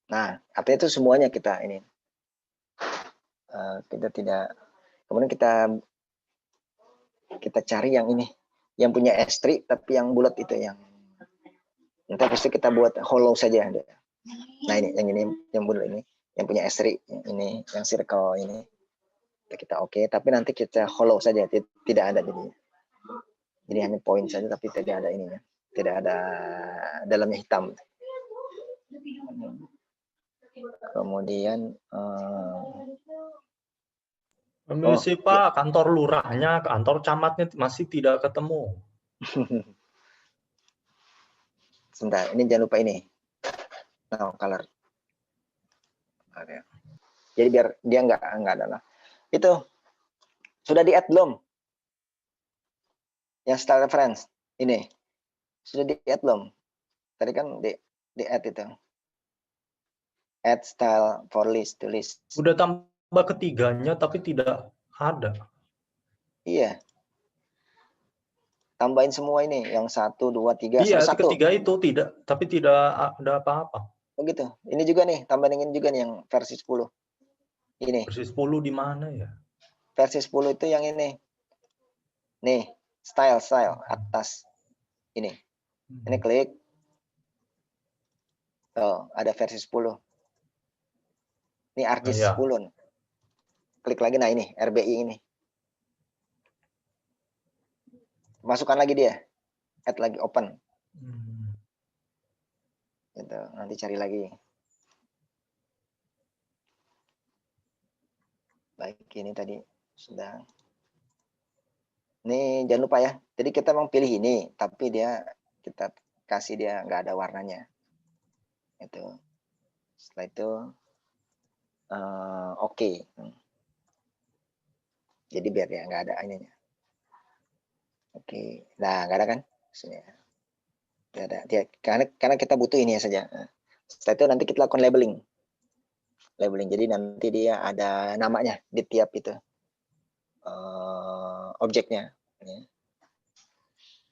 Nah, artinya itu semuanya kita ini. Kita tidak, kemudian kita cari yang ini, yang punya S3 tapi yang bulat itu yang. Nanti habis itu kita buat hollow saja. Nah ini, yang bulat ini, yang punya S3 ini, yang circle ini. Kita oke, tapi nanti kita hollow saja, tidak ada jadi hanya poin saja tapi tidak ada ininya, tidak ada dalamnya hitam. Kemudian Permisi Pak, kantor lurahnya, kantor camatnya masih tidak ketemu. Sebentar, ini jangan lupa ini. No color. Jadi biar dia nggak ada lah. Itu sudah di add belum? Yang style reference ini sudah di add belum? Tadi kan di add itu. Add style for list to list. Udah tambah ketiganya tapi tidak ada. Iya. Tambahin semua ini, yang 1, 2, 3, iya, satu. ketiga itu tidak, tapi tidak ada apa-apa. Oh gitu. Ini juga nih, tambahin ini juga nih yang versi 10. Ini. Versi 10 di mana ya? Versi 10 itu yang ini. Nih, style atas. Ini. Ini klik. Oh, ada versi 10. Ini ArcGIS 10. Klik lagi, nah ini, RBI ini. Masukkan lagi dia. Add lagi, open. Gitu. Nanti cari lagi. Baik, ini tadi sudah. Ini jangan lupa ya. Jadi kita memang pilih ini, tapi kita kasih dia nggak ada warnanya. Itu. Setelah itu oke. Jadi biar ya nggak ada ininya. Oke. Nah, nggak ada kan? Sini. Tidak ada. Karena kita butuh ini saja. Setelah itu nanti kita lakukan labeling. Jadi nanti dia ada namanya di tiap itu objeknya.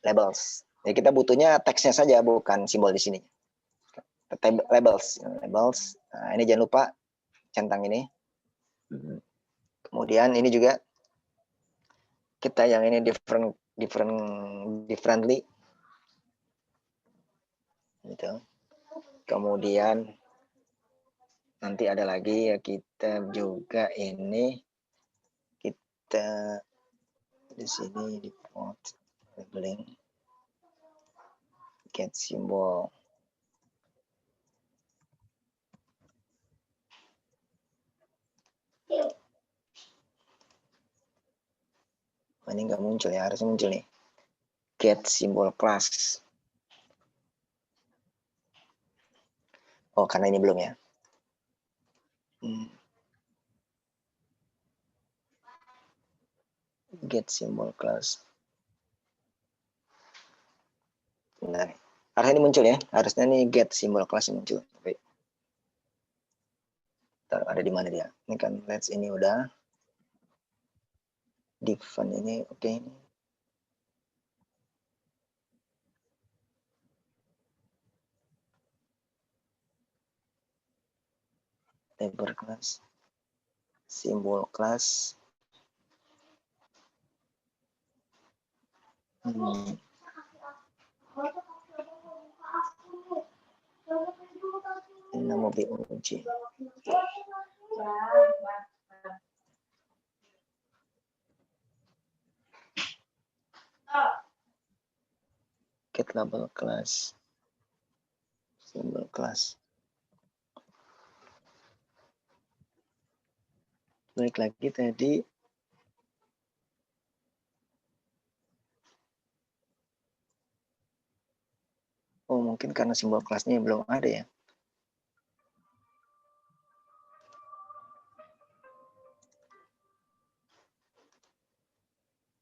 Labels. Jadi kita butuhnya teksnya saja, bukan simbol di sini. Labels. Nah, ini jangan lupa centang ini. Kemudian ini juga kita yang ini differently. Gitu. Kemudian nanti ada lagi ya, kita juga ini kita di sini di port labeling get symbol. Ini nggak muncul ya, harusnya muncul nih. Get symbol class. Oh, karena ini belum ya. Get symbol class. Nah, harusnya ini muncul ya. Harusnya nih get symbol class muncul. Ada di mana dia? Ini kan let's ini udah. Div ini oke. Label class, simbol class. Ini nama BOJ. Get label class, simbol class. Balik lagi tadi. Oh, mungkin karena simbol kelasnya belum ada ya.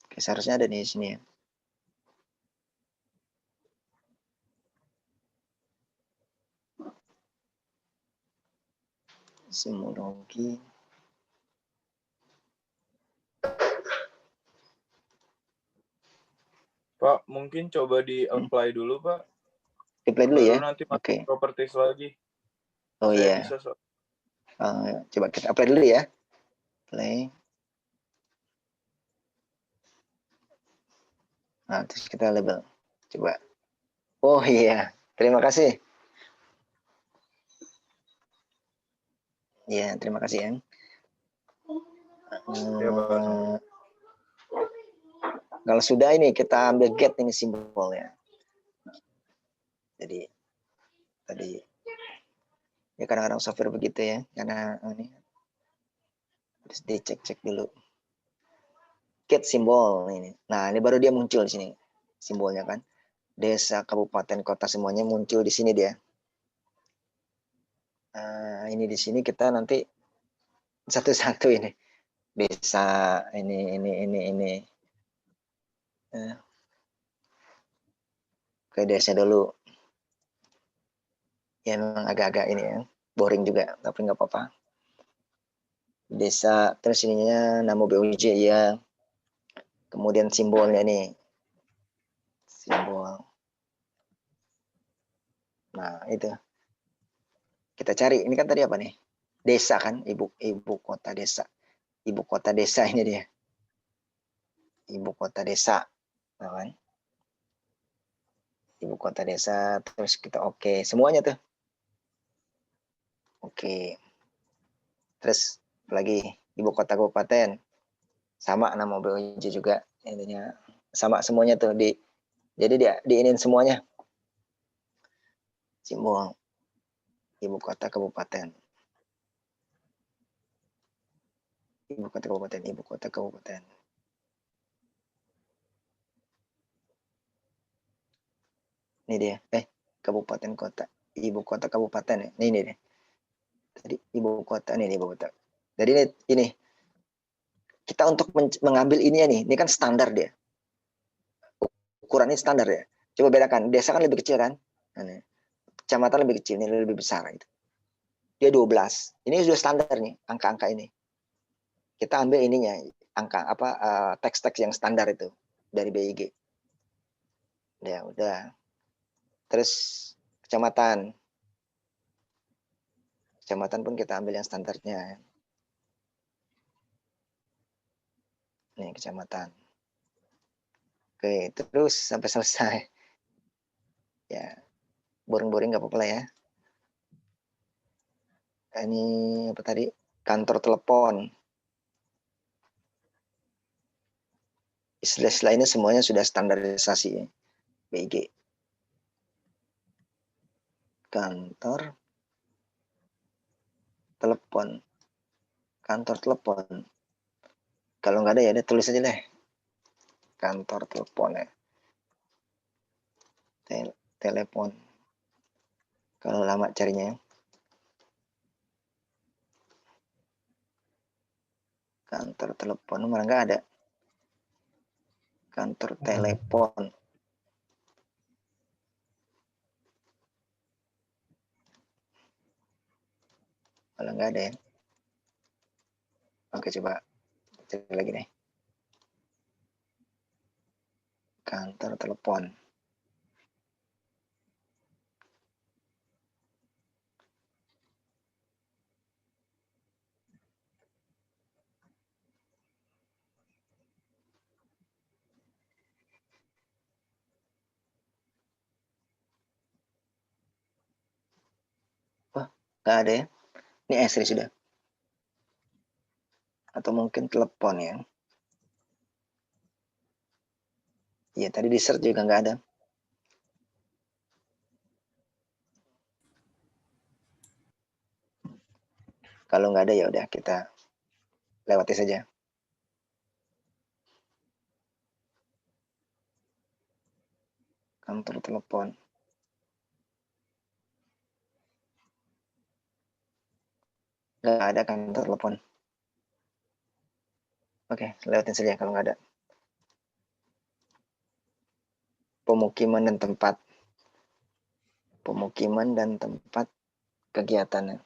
Oke, seharusnya ada di sini ya. Simbologi. Pak, mungkin coba di-apply dulu, Pak. Di-apply dulu ya? Nanti Oke. properties lagi. Oh iya. Bisa, so. Coba kita apply dulu ya. Play. Nah, terus kita label. Coba. Oh iya, terima kasih. Ya, terima kasih ya. Ya, Pak. Kalau sudah ini kita ambil get ini simbolnya. Jadi tadi ya kadang-kadang software begitu ya, karena ini harus dicek-cek dulu. Get simbol ini. Nah, ini baru dia muncul di sini simbolnya kan. Desa, kabupaten, kota semuanya muncul di sini dia. Ini di sini kita nanti satu-satu ini. Desa ini. Ke desa dulu. Ya memang agak-agak ini ya, boring juga, tapi nggak apa-apa. Desa, terus ininya nama BOJ ya. Kemudian simbolnya nih. Simbol. Nah, itu. Kita cari, ini kan tadi apa nih? Desa kan, ibu kota desa. Ibu kota desa ini dia. Ibu kota desa. Nah, kan? Ibu kota desa, terus kita oke. Semuanya tuh. Oke. Terus lagi ibu kota kabupaten. Sama nama BOJ juga. Intinya sama semuanya tuh di. Jadi dia diinin semuanya. Simbol ibu kota kabupaten. Ibu kota kabupaten, ibu kota kabupaten. Ini dia. Kabupaten kota. Ibu kota kabupaten ya. Ini deh. Tadi ibu kota nih ibu kota. Jadi ini kita untuk mengambil ini ya nih. Ini kan standar dia. Ukurannya standar ya. Coba bedakan. Desa kan lebih kecil kan? Nah, kecamatan lebih kecil, ini lebih besar gitu. Dia 12. Ini sudah standar nih angka-angka ini. Kita ambil ininya, angka apa teks-teks yang standar itu dari BIG. Ya udah. Terus kecamatan. Kecamatan pun kita ambil yang standarnya. Nih kecamatan. Oke, terus sampai selesai. Ya, boring-boring nggak apa-apa lah ya. Ini apa tadi? Kantor telepon. Istilah lainnya semuanya sudah standarisasi ya. BIG. Kantor telepon. Kantor telepon. Kalau nggak ada ya udah tulis aja deh. Kantor telepon ya. Telepon. Kalau lama carinya. Kantor telepon malah nggak ada. Kantor telepon. Malah nggak ada ya. Oke, coba cari lagi nih. Kantor telepon. Wah, nggak ada ya. Ini Esri sudah. Atau mungkin telepon ya. Iya, tadi di search juga nggak ada. Kalau nggak ada ya udah kita lewati saja. Kantor telepon. Nggak ada kantor telepon. Oke, lewatin saja kalau nggak ada. Pemukiman dan tempat. Pemukiman dan tempat kegiatan.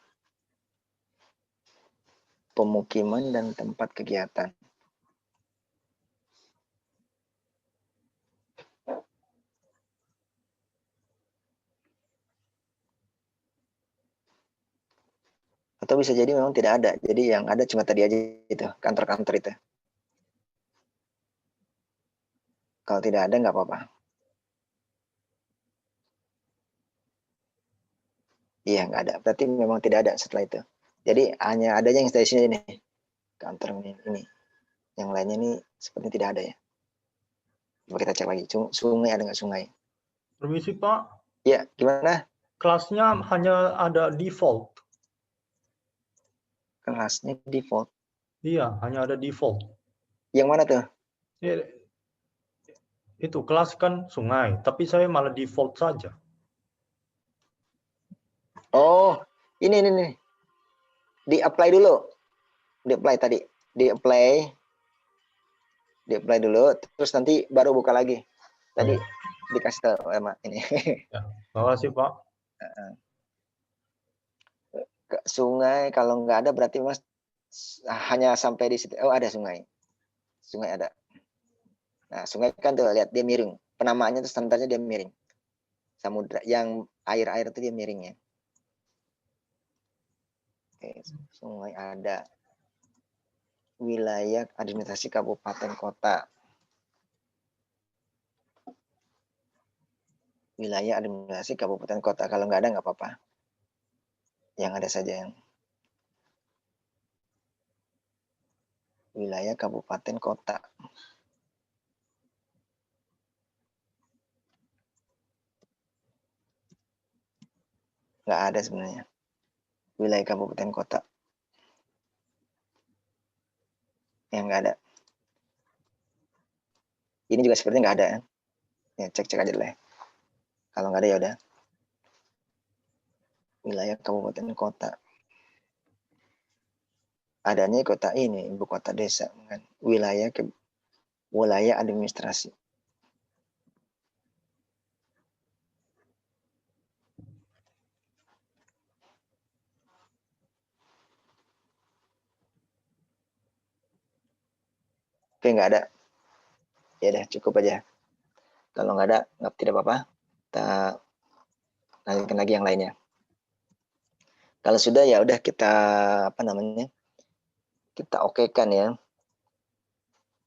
Pemukiman dan tempat kegiatan. Atau bisa jadi memang tidak ada. Jadi yang ada cuma tadi aja itu, kantor-kantor itu. Kalau tidak ada nggak apa-apa. Iya, nggak ada. Berarti memang tidak ada setelah itu. Jadi hanya adanya yang dari sini nih. Kantor ini. Yang lainnya ini sepertinya tidak ada ya. Coba kita cek lagi. Sungai ada nggak sungai? Permisi Pak, Iya, gimana? kelasnya hanya ada default. Kelasnya default. Iya, hanya ada default. Yang mana tuh? Ya, itu kelas kan sungai, tapi saya malah default saja. Oh, ini nih. Di apply dulu. Di apply tadi. Di apply dulu, terus nanti baru buka lagi. Tadi dikasih tahu sama ini. Ya, terima kasih Pak. Ke sungai kalau nggak ada berarti Mas hanya sampai di situ. Oh, ada sungai. Sungai ada. Nah, sungai kan tuh lihat dia miring. Penamaannya tuh standarnya dia miring. Samudra yang air-air itu dia miringnya. Oke, sungai ada. Wilayah administrasi kabupaten kota. Wilayah administrasi kabupaten kota. Kalau nggak ada nggak apa-apa. Yang ada saja yang wilayah kabupaten kota. Nggak ada sebenarnya. Wilayah kabupaten kota. Yang nggak ada. Ini juga sepertinya nggak ada. Ya, cek-cek aja dulu ya. Kalau nggak ada ya udah. Wilayah kabupaten kota. Adanya kota ini, ibu kota desa. Kan? Wilayah administrasi. Oke, nggak ada. Ya udah, cukup aja. Kalau nggak ada, tidak apa-apa. Kita lanjutkan lagi yang lainnya. Kalau sudah ya udah kita apa namanya? Kita okekan ya.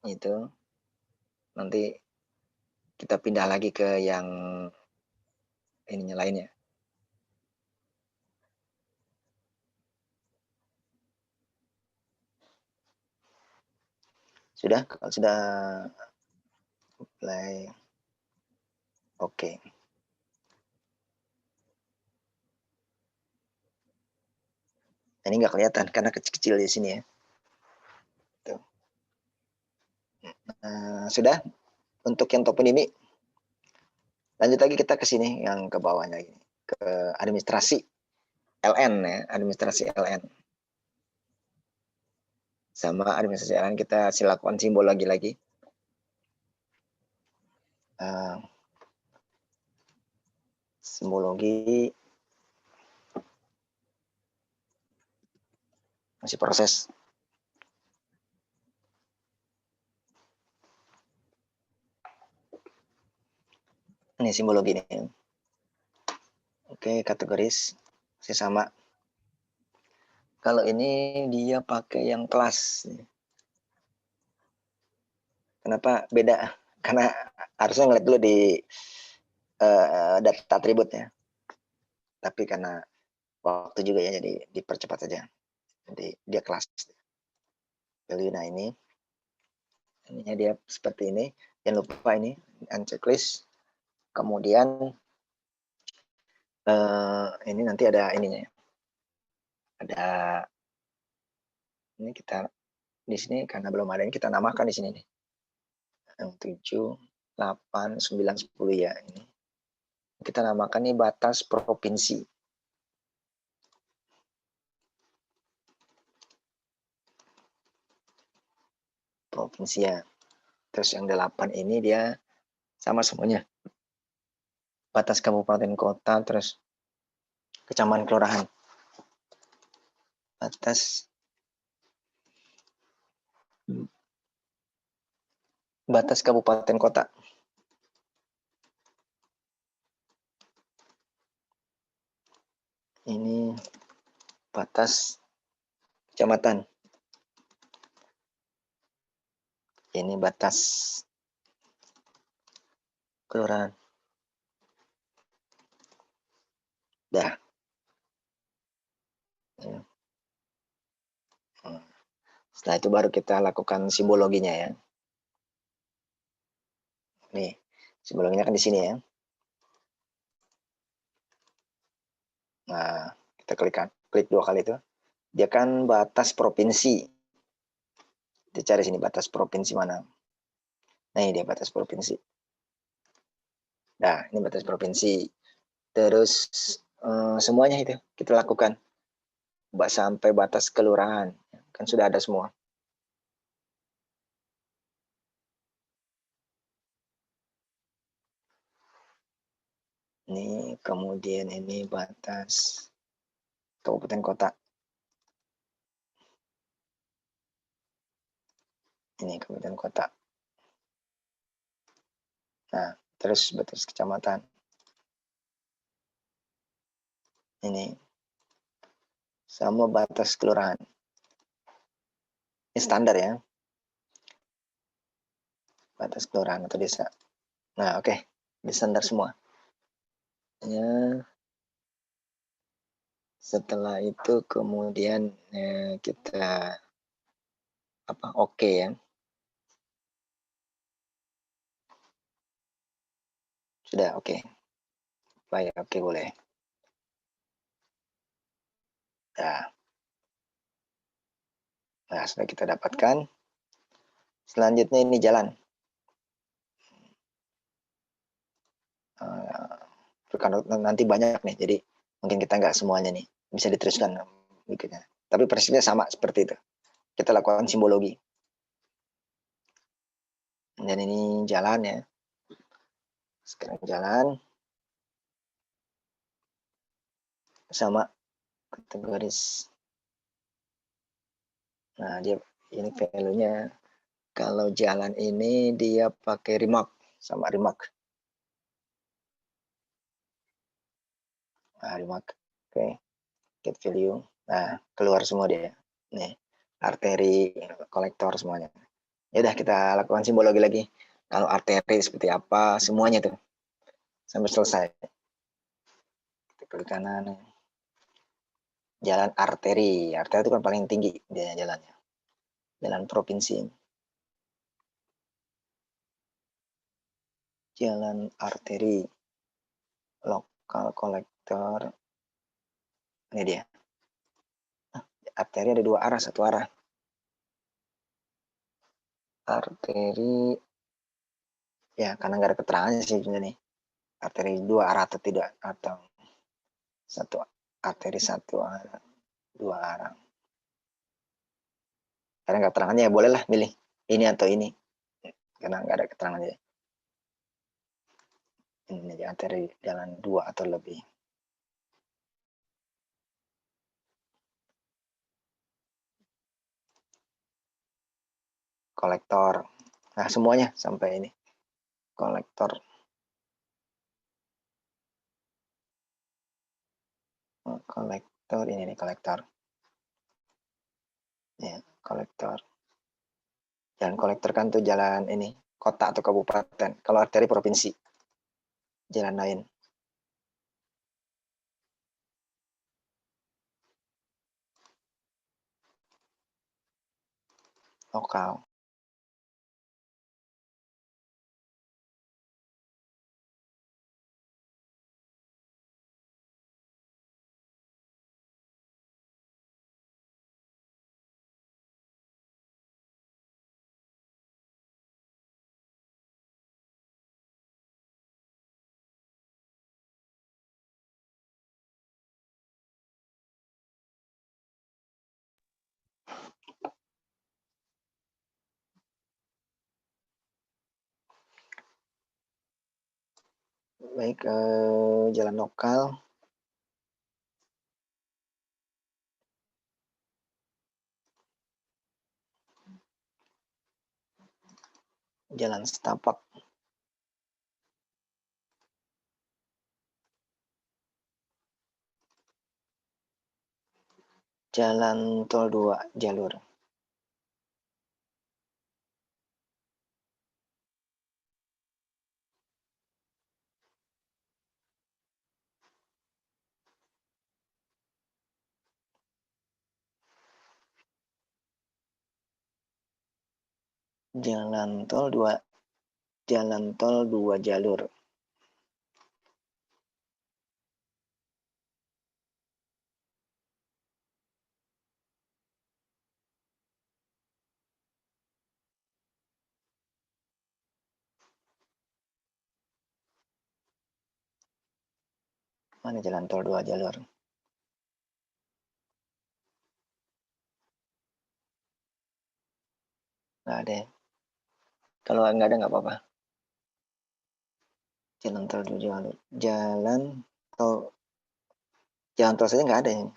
Itu. Nanti kita pindah lagi ke yang ininya lainnya. Sudah? Kalau sudah play. Oke. Ini nggak kelihatan karena kecil-kecil di sini ya. Tuh. Sudah untuk yang toponim. Lanjut lagi kita ke sini yang ke bawahnya ini, ke administrasi LN ya, administrasi LN. Sama administrasi LN kita silakan simbol lagi. Simbologi masih proses. Ini simbologi nih. Oke, kategoris masih sama. Kalau ini dia pakai yang kelas. Kenapa beda? Karena harusnya ngeliat dulu di data atributnya. Tapi karena waktu juga ya, jadi dipercepat saja. Jadi dia kelas. Value, nah ini dia seperti ini. Jangan lupa ini unchecklist. Kemudian ini nanti ada ininya. Ada ini kita di sini karena belum ada ini kita namakan di sini nih. Yang 7, 8, 9, 10 ya ini. Kita namakan ini batas provinsi. Provinsi ya. Terus yang 8 ini dia sama semuanya. Batas kabupaten kota, terus kecamatan kelurahan. Batas kabupaten kota. Ini batas kecamatan. Ini batas kelurahan. Dah. Setelah itu baru kita lakukan simbologinya ya. Nih, simbologinya kan di sini ya. Nah, kita klik 2 kali itu. Dia kan batas provinsi. Kita cari sini batas provinsi mana. Nah, ini dia batas provinsi. Nah, ini batas provinsi. Terus semuanya itu kita lakukan. Sampai batas kelurahan. Kan sudah ada semua. Ini kemudian ini batas kabupaten kota. Ini kabupaten kota. Nah, terus batas kecamatan. Ini sama batas kelurahan. Ini standar ya. Batas kelurahan atau desa. Nah, oke. Ini standar semua. Ya. Setelah itu kemudian kita oke ya. Sudah oke. Baik, oke boleh. Nah, sudah kita dapatkan. Selanjutnya ini jalan. Nanti banyak nih, jadi mungkin kita nggak semuanya nih bisa diteruskan berikutnya. Tapi persisnya sama seperti itu. Kita lakukan simbologi. Dan ini jalan ya. Sekarang jalan. Sama kategoris. Nah, dia ini value-nya. Kalau jalan ini dia pakai remark. Sama remark. Nah, remark. Oke. Get value. Nah, keluar semua dia. Nih, arteri, kolektor semuanya. Ya udah kita lakukan simbologi lagi. Kalau arteri seperti apa, semuanya tuh. Sampai selesai. Kita klik kanan. Jalan arteri. Arteri itu kan paling tinggi dia jalannya. Jalan provinsi. Jalan arteri. Lokal kolektor. Ini dia. Arteri ada 2 arah, 1 arah. Arteri. Ya, karena nggak ada keterangannya sih nih. Arteri 2 arah atau tidak. Atau 1 arteri 1 arah. 2 arah. Karena nggak keterangannya ya bolehlah milih ini atau ini. Karena nggak ada keterangannya. Ini arteri jalan 2 atau lebih. Kolektor. Nah, semuanya sampai ini. Kolektor. kolektor ini nih, kolektor. Ya, kolektor. Jalan kolektor kan tuh jalan ini, kota atau kabupaten. Kalau arteri provinsi. Jalan lain. Lokal. Baik, jalan lokal. Jalan setapak. Jalan tol 2 jalur. Jalan tol 2 jalur. Mana jalan tol 2 jalur? Nggak ada ya? Kalau nggak ada nggak apa-apa. Jalan tol 2 jalur. Jalan tol saja nggak ada ya?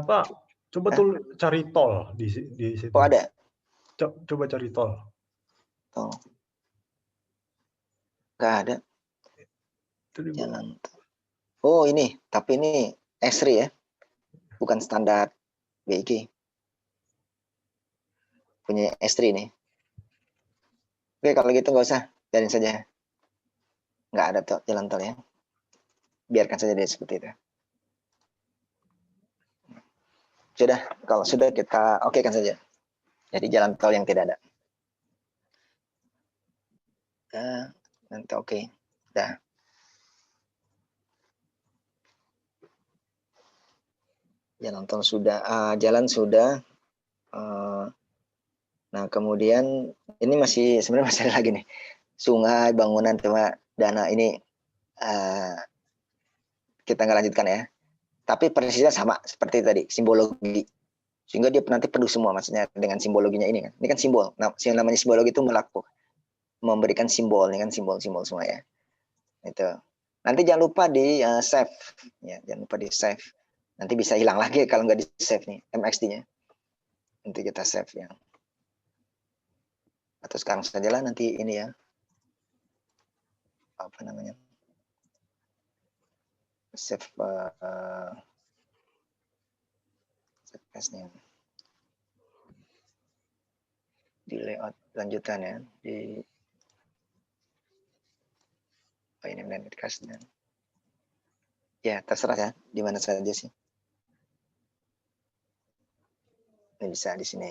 Pak, coba tuh cari tol di situ. Oh ada? Coba cari tol. Tol. Nggak ada. Itu di bawah. Jalan tol. Oh ini, tapi ini S3 ya? Bukan standar BG. Punya S3 nih. Oke, kalau gitu nggak usah. Biarin saja. Nggak ada tol, jalan tol ya. Biarkan saja dia seperti itu. Sudah, kalau sudah kita oke kan saja. Jadi jalan tol yang tidak ada. Nanti oke. Dah. Jalan tol sudah, jalan sudah. Nah, kemudian ini masih sebenarnya masih ada lagi nih. Sungai, bangunan, cuma dana ini kita nggak lanjutkan ya. Tapi persisnya sama seperti tadi, simbologi. Sehingga dia nanti penuh semua maksudnya dengan simbologinya ini kan. Ini kan simbol. Nah, yang namanya simbologi itu memberikan simbol, ini kan simbol-simbol semua ya. Itu. Nanti jangan lupa di save. Ya, jangan lupa di save. Nanti bisa hilang lagi kalau nggak di save nih, MXD-nya. Nanti kita save ya. Atau sekarang saja lah nanti ini ya. Apa namanya? Save nya di layout lanjutan ya, di ini netcast-nya. Ya, terserah ya, di mana saja sih. Ini bisa di sini.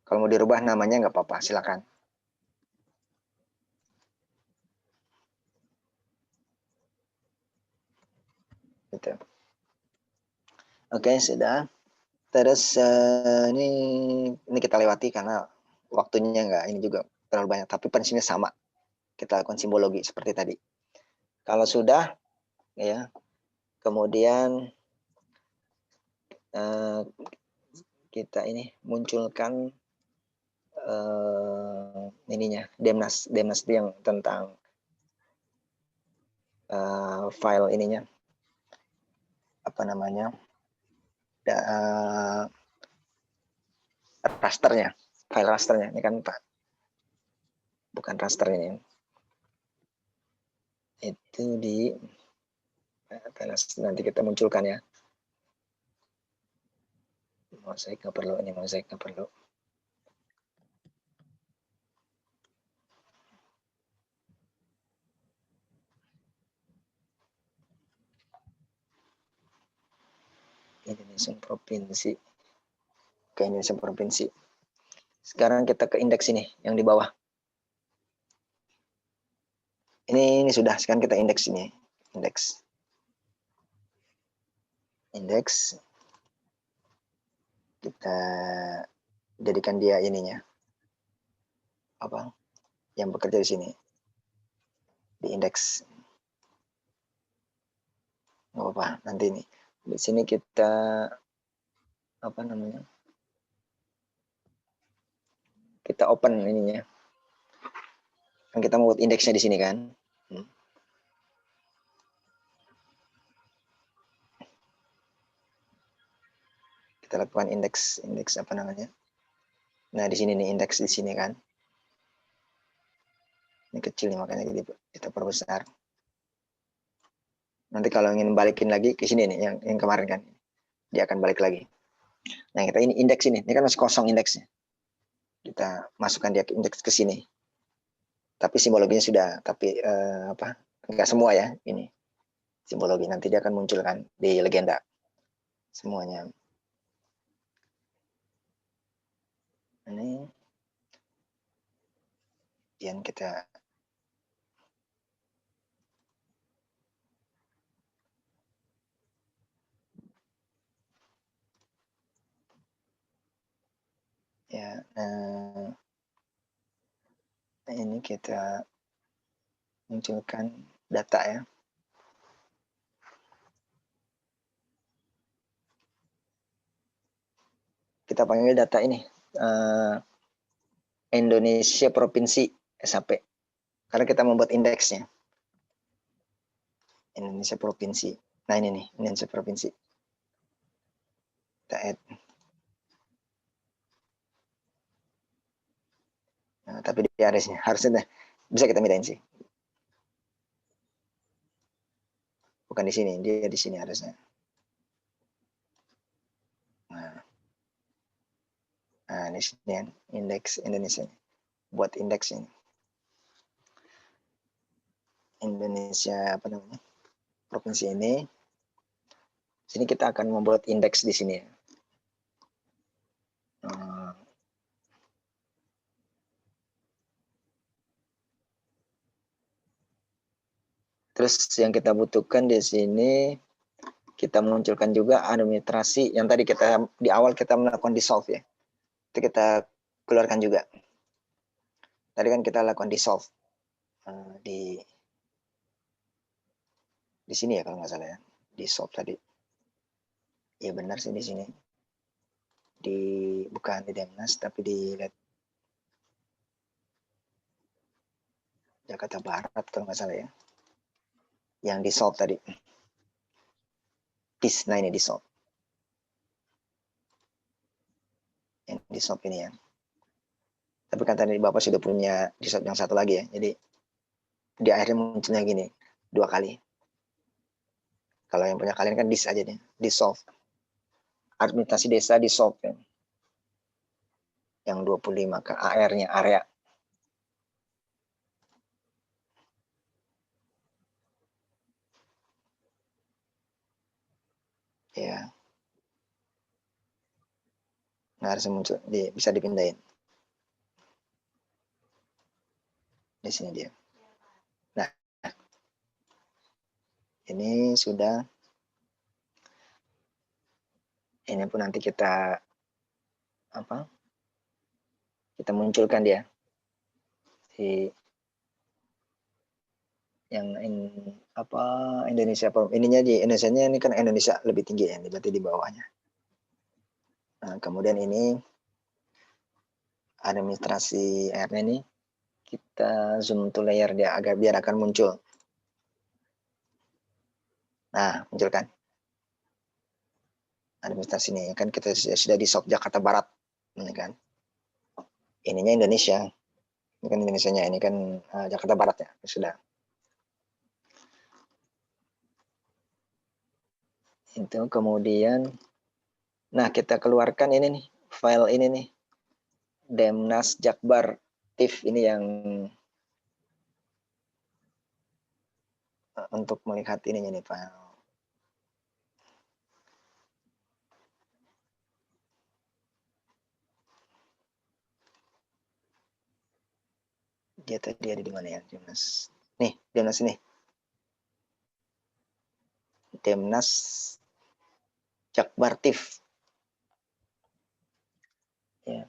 Kalau mau dirubah namanya nggak apa-apa, silakan. Gitu. Oke, sudah. Terus ini kita lewati karena waktunya nggak ini juga terlalu banyak. Tapi prinsipnya sama. Kita lakukan simbologi seperti tadi. Kalau sudah, ya, kemudian kita ini munculkan ininya, Demnas itu yang tentang file ininya, apa namanya, rasternya, file rasternya ini kan Pak, bukan raster ini, itu di nanti kita munculkan ya. Mosaik nggak perlu, ini mosaik nggak perlu. Indonesia provinsi, ke Indonesia provinsi. Sekarang kita ke indeks ini yang di bawah. Ini sudah, sekarang kita indeks ini, indeks kita jadikan dia ininya apa yang bekerja di sini di indeks, nggak apa-apa. Nanti ini di sini kita apa namanya, kita open ininya kan, kita mau buat indeksnya di sini kan. Kita lakukan indeks apa namanya, nah di sini nih, indeks di sini kan, ini kecil nih makanya kita perbesar. Nanti kalau ingin balikin lagi ke sini nih, yang kemarin kan, dia akan balik lagi. Nah kita ini indeks ini kan masih kosong indeksnya, kita masukkan dia ke indeks ke sini, tapi simbologinya sudah, tapi apa, enggak semua ya, ini simbologi, nanti dia akan muncul kan di legenda semuanya. Ini yang kita ya, ini kita munculkan data ya. Kita panggil data ini Indonesia Provinsi SAP, karena kita membuat indeksnya Indonesia Provinsi. Nah ini nih, Indonesia Provinsi, kita add. Nah, tapi di aresnya harusnya bisa kita mindahin sih, bukan di sini, dia di sini harusnya. Nah di sini kan, indeks Indonesia, buat indeks ini Indonesia apa namanya, provinsi ini. Sini kita akan membuat indeks di sini. Terus yang kita butuhkan di sini, kita munculkan juga administrasi yang tadi kita di awal kita melakukan dissolve ya. Itu kita keluarkan juga. Tadi kan kita lakukan dissolve di sini ya kalau nggak salah ya, dissolve tadi. Ya benar sih di sini. Bukan di Demnas tapi di Jakarta Barat kalau nggak salah ya. Yang dissolve tadi. Nah ini dissolve. Yang dissolve ini ya. Tapi kan tadi Bapak sudah punya dissolve yang satu lagi ya. Jadi di akhirnya munculnya gini, 2 kali. Kalau yang punya kalian kan dis aja nih, dissolve. Administrasi desa dissolve ya. Yang 25 ke AR-nya, area. Ya. Nah, harus muncul, bisa dipindahin. Di sini dia. Nah, ini sudah. Ini pun nanti kita apa? Kita munculkan dia. Yang Indonesia, ininya di Indonesia-nya ini kan Indonesia lebih tinggi ya, berarti di bawahnya. Nah, kemudian ini administrasi R-nya ini kita zoom to layer dia agar biar akan muncul. Nah, munculkan administrasi ini kan kita sudah di shop Jakarta Barat, ini kan. Ininya Indonesia, ini kan Indonesianya, ini kan Jakarta Barat ya, sudah. Itu kemudian Nah, kita keluarkan ini nih, file ini nih. Demnas Jakbar TIFF ini yang untuk melihat ininya nih, Pak. Dia tadi ada di mana ya, Demnas? Nih, Demnas ini. Demnas Jakbar TIFF. Ya.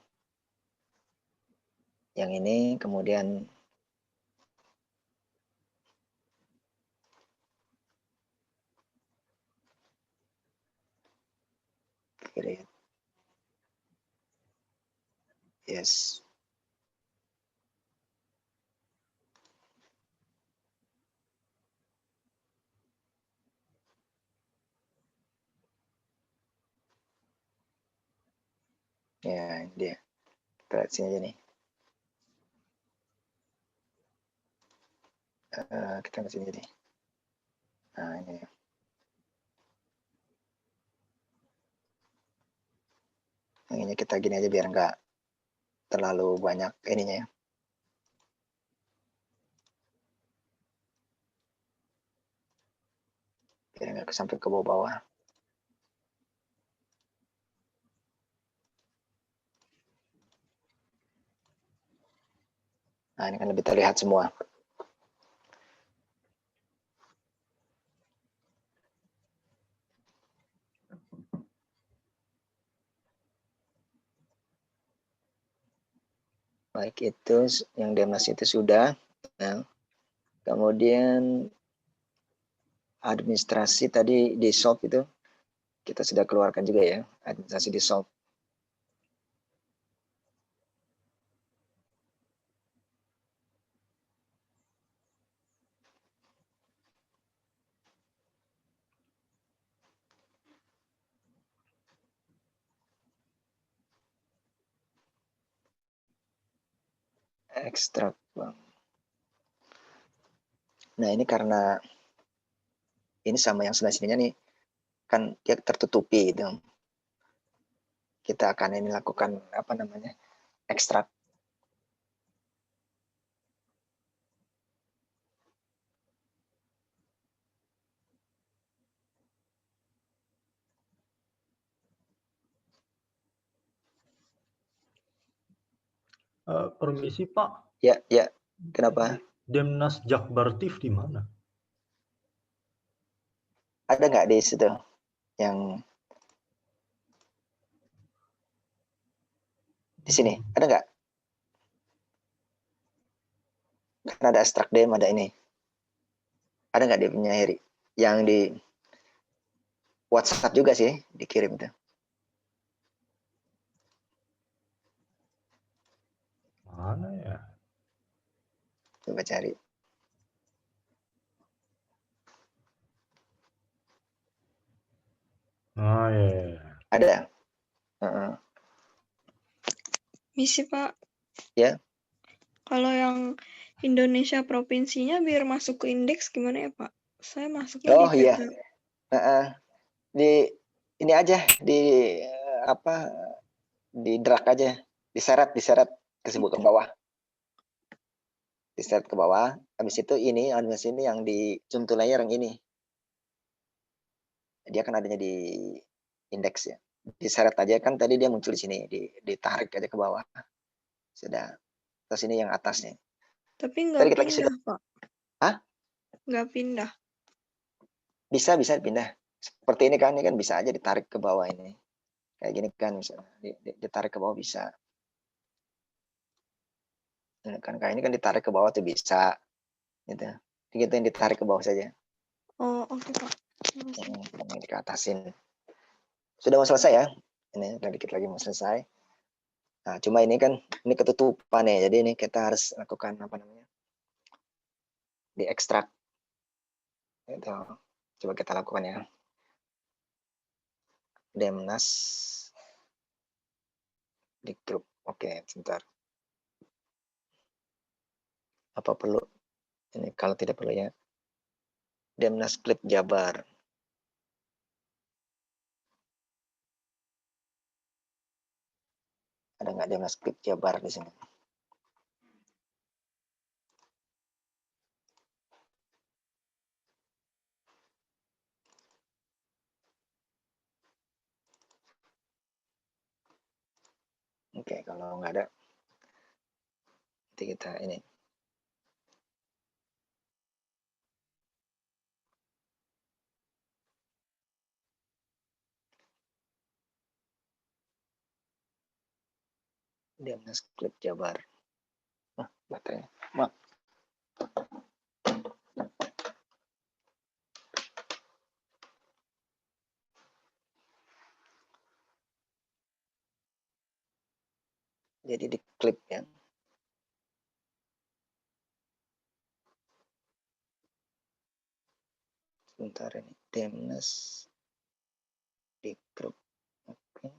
Yang ini kemudian create. Yes. Ya, ini dia. Kita lihat sini aja nih. Kita ke sini nih. Nah, ini. Yang ini kita gini aja biar nggak terlalu banyak ininya ya. Biar nggak sampai ke bawah-bawah. Nah, ini kan lebih terlihat semua. Baik, itu yang Demnas itu sudah. Nah, kemudian administrasi tadi di solve itu kita sudah keluarkan juga ya, administrasi di solve. Ekstrak. Nah, ini karena ini sama yang sebelah sininya nih, kan dia tertutupi gitu. Kita akan ini lakukan apa namanya, ekstrak. Permisi Pak. Ya, ya. Kenapa? Demnas Jakbar TIFF di mana? Ada nggak di situ yang di sini? Ada nggak? Kan ada ekstrak dem, ada ini. Ada nggak dia punya Heri? Yang di WhatsApp juga sih dikirim tuh. Mana ya? Coba cari. Ah ya. Ada. Misi Pak. Ya. Kalau yang Indonesia provinsinya biar masuk ke indeks gimana ya Pak? Saya masuknya Oh di iya. data. Di ini aja di apa? Di drag aja, diseret ke sebelah ke bawah. Diseret ke bawah. Habis itu ini animasi ini yang di zoom to layer yang ini. Dia kan adanya di indeks ya. Diseret aja kan tadi dia muncul di sini, ditarik aja ke bawah. Sudah. Terus ini yang atasnya. Tapi nggak Tadi kita pindah, sudah. Pak. Hah? Nggak pindah. Bisa pindah. Seperti ini kan bisa aja ditarik ke bawah ini. Kayak gini kan bisa ditarik ke bawah bisa. Nah, kan kayak ini kan ditarik ke bawah tuh bisa. Gitu. Gitu yang ditarik ke bawah saja. Oh, oke Pak. Ini dikatasin. Sudah mau selesai ya. Ini dikit lagi mau selesai. Nah, cuma ini kan ini ketutupan ya. Jadi ini kita harus lakukan apa namanya? Diekstrak. Itu. Coba kita lakukan ya. Demnas di grup. Oke, sebentar. Apa perlu? Ini kalau tidak perlu ya. Demnas Klip Jabar. Ada nggak DemnaScript Jabar di sini? Oke, kalau nggak ada, nanti kita ini. DemnaScript Jabar. Baterainya. Maaf. Jadi diklik ya. Sebentar ini Demnas di grup. Oke.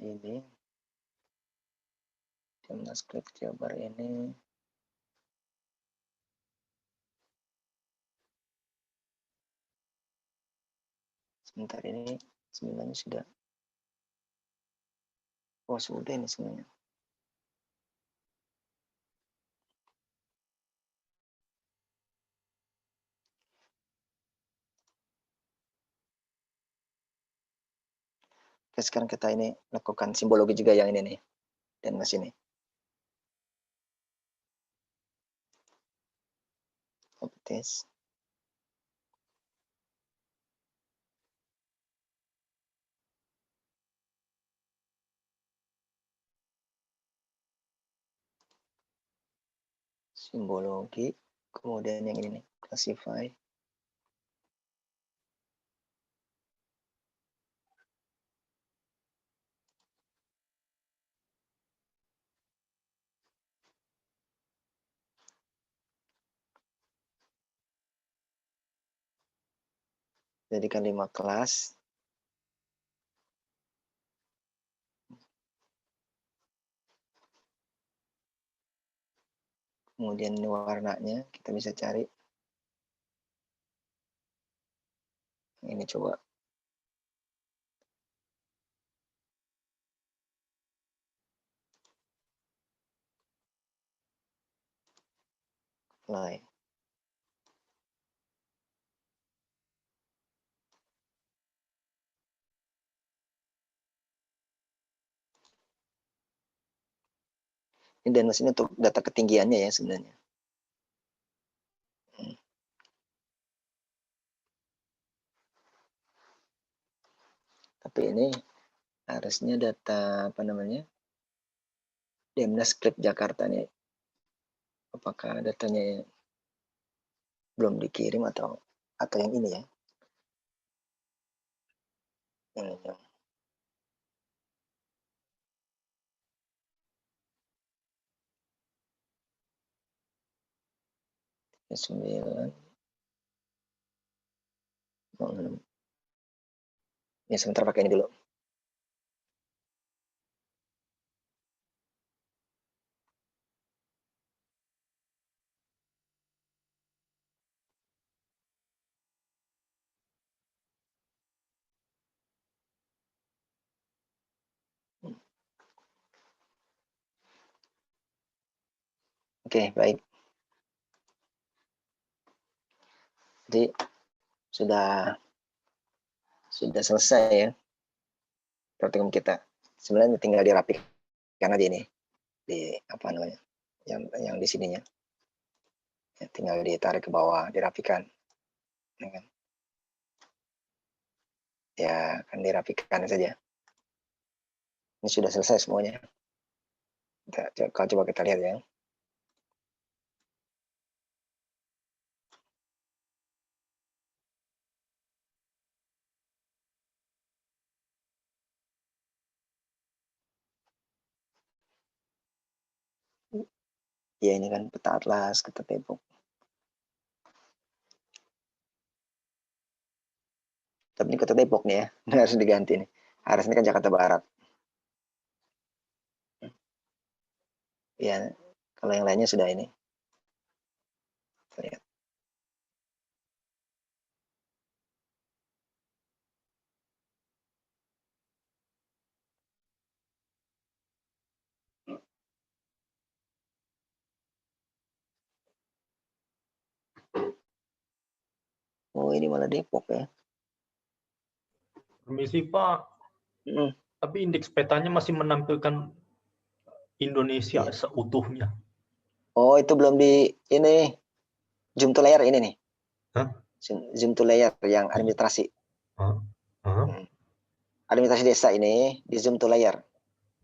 Ini DemnaScript Jabar ini sebentar ini sebenarnya sudah. Oh, sudah ini sebenarnya. Oke, sekarang kita ini lakukan simbologi juga yang ini nih. Dan mas ini. Copy paste. Simbologi. Kemudian yang ini nih, classify. Jadikan 5 kelas. Kemudian ini warnanya kita bisa cari. Ini coba. Apply. Ini dan mesin untuk data ketinggiannya ya sebenarnya. Tapi ini harusnya data apa namanya? DemnaScript Jakarta nih. Apakah datanya belum dikirim atau yang ini ya? Ini yang sembilan. Ya sebentar pakai ini dulu. Oke, baik. Jadi sudah selesai ya praktikum kita. Sebenarnya tinggal dirapikan aja ini di apa namanya yang di sininya. Ya, tinggal ditarik ke bawah, dirapikan. Ya kan? Ya, kan dirapikan saja. Ini sudah selesai semuanya. Kalau coba kita lihat ya. Ya ini kan peta atlas Kota Depok. Tapi ini Kota Depok nih ya, ini harus diganti nih. Harusnya kan Jakarta Barat. Ya, kalau yang lainnya sudah ini. Lihat. Oh ini malah Depok ya. Permisi Pak, tapi indeks petanya masih menampilkan Indonesia Iya. seutuhnya. Oh itu belum di ini zoom to layer ini nih. Hah? Zoom to layer yang administrasi. Hah? Administrasi desa ini di zoom to layer.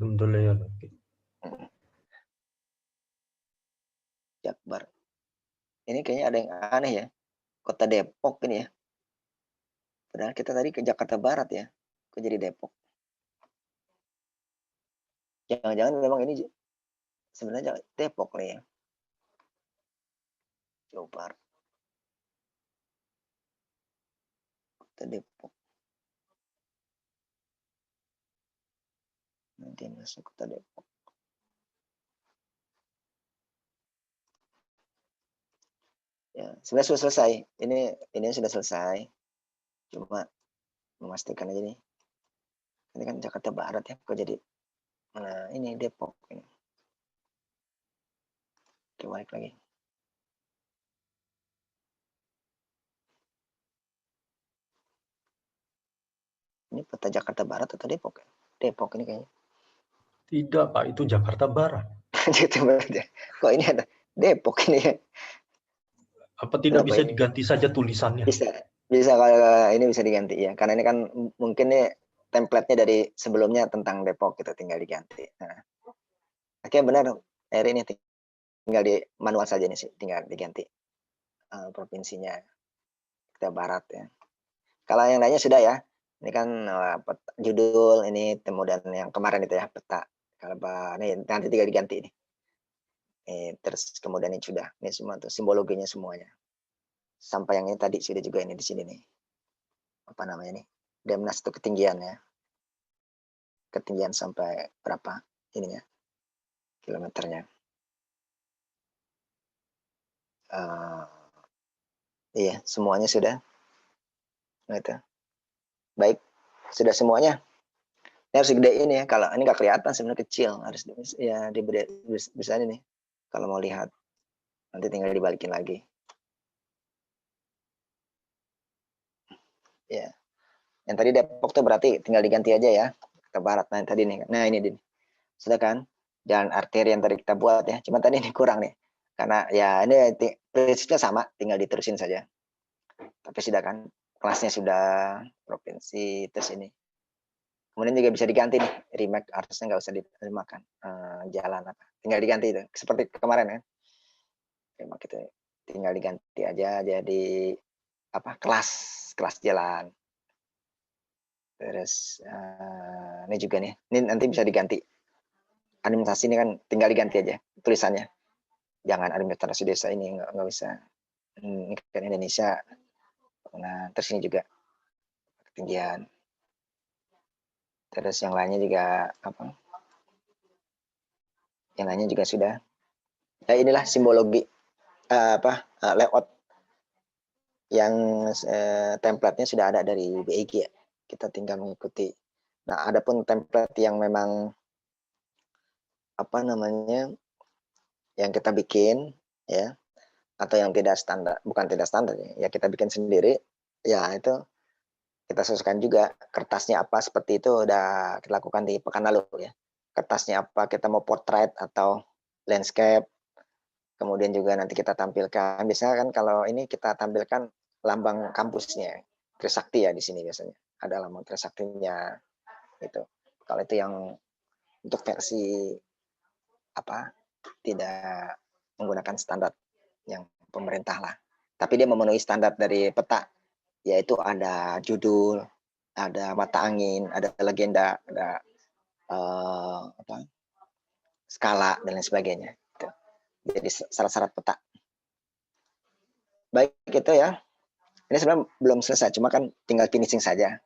Zoom to layer. Jakbar. Ini kayaknya ada yang aneh ya. Kota Depok ini ya. Padahal kita tadi ke Jakarta Barat ya. Kok jadi Depok? Jangan-jangan memang ini sebenarnya Depok nih ya. Coba. Kota Depok. Nanti masuk Kota Depok. Ya, sebenarnya sudah selesai. Ini sudah selesai. Cuma memastikan aja nih. Ini kan Jakarta Barat ya. Kok jadi mana ini Depok ini. Oke, balik lagi. Ini peta Jakarta Barat atau Depok ya? Depok ini kayaknya. Tidak Pak, itu Jakarta Barat. Jakarta Barat ya. Kok ini ada Depok ini ya? Apa tidak Kenapa bisa ini? diganti saja tulisannya? Bisa kalau ini bisa diganti ya. Karena ini kan mungkin nih template-nya dari sebelumnya tentang Depok kita tinggal diganti. Nah. Oke benar. Eri ini tinggal di manual saja nih sih, tinggal diganti provinsinya kita Barat ya. Kalau yang lainnya sudah ya. Ini kan judul ini kemudian yang kemarin itu ya peta. Kalau nih nanti tinggal diganti nih. Terus kemudian ini sudah. Ini semua tuh simbologinya semuanya. Sampai yang ini tadi sudah juga ini di sini nih. Apa namanya nih? Demnas itu ketinggiannya. Ketinggian sampai berapa ininya? Kilometernya. Iya, semuanya sudah. Gitu. Baik, sudah semuanya. Ini harus gedein ya. Kalau ini nggak kelihatan sebenarnya kecil, harus ya bisa ini nih. Kalau mau lihat, nanti tinggal dibalikin lagi. Ya, yang tadi Depok tuh berarti tinggal diganti aja ya ke barat. Nah tadi nih, nah ini sudah kan jalan arteri yang tadi kita buat ya. Cuma tadi ini kurang nih, karena ya ini prinsipnya sama, tinggal diterusin saja. Tapi sudah kan kelasnya sudah provinsi terus ini. Kemudian juga bisa diganti nih, remake harusnya nggak usah dimakan jalan apa, tinggal diganti itu seperti kemarin ya. Remake itu tinggal diganti aja jadi apa kelas jalan. Terus ini juga nih, ini nanti bisa diganti. Administrasi ini kan tinggal diganti aja tulisannya. Jangan administrasi desa ini nggak bisa. Ini kan Indonesia. Nah terus ini juga ketinggian. Terus yang lainnya juga apa? Yang lainnya juga sudah. Ya inilah simbologi layout yang template-nya sudah ada dari BEG ya. Kita tinggal mengikuti. Nah, adapun template yang memang apa namanya yang kita bikin ya atau yang tidak standar, bukan tidak standar ya kita bikin sendiri Ya, itu kita sesuaikan juga kertasnya apa, seperti itu udah kita lakukan di pekan lalu ya. Kertasnya apa, kita mau portrait atau landscape, kemudian juga nanti kita tampilkan, biasanya kan kalau ini kita tampilkan lambang kampusnya, Trisakti ya di sini biasanya, ada lambang Trisaktinya gitu. Kalau itu yang untuk versi apa, tidak menggunakan standar yang pemerintah lah. Tapi dia memenuhi standar dari peta, yaitu ada judul, ada mata angin, ada legenda, ada skala dan lain sebagainya. Gitu. Jadi syarat-syarat peta. Baik itu ya. Ini sebenarnya belum selesai, cuma kan tinggal finishing saja.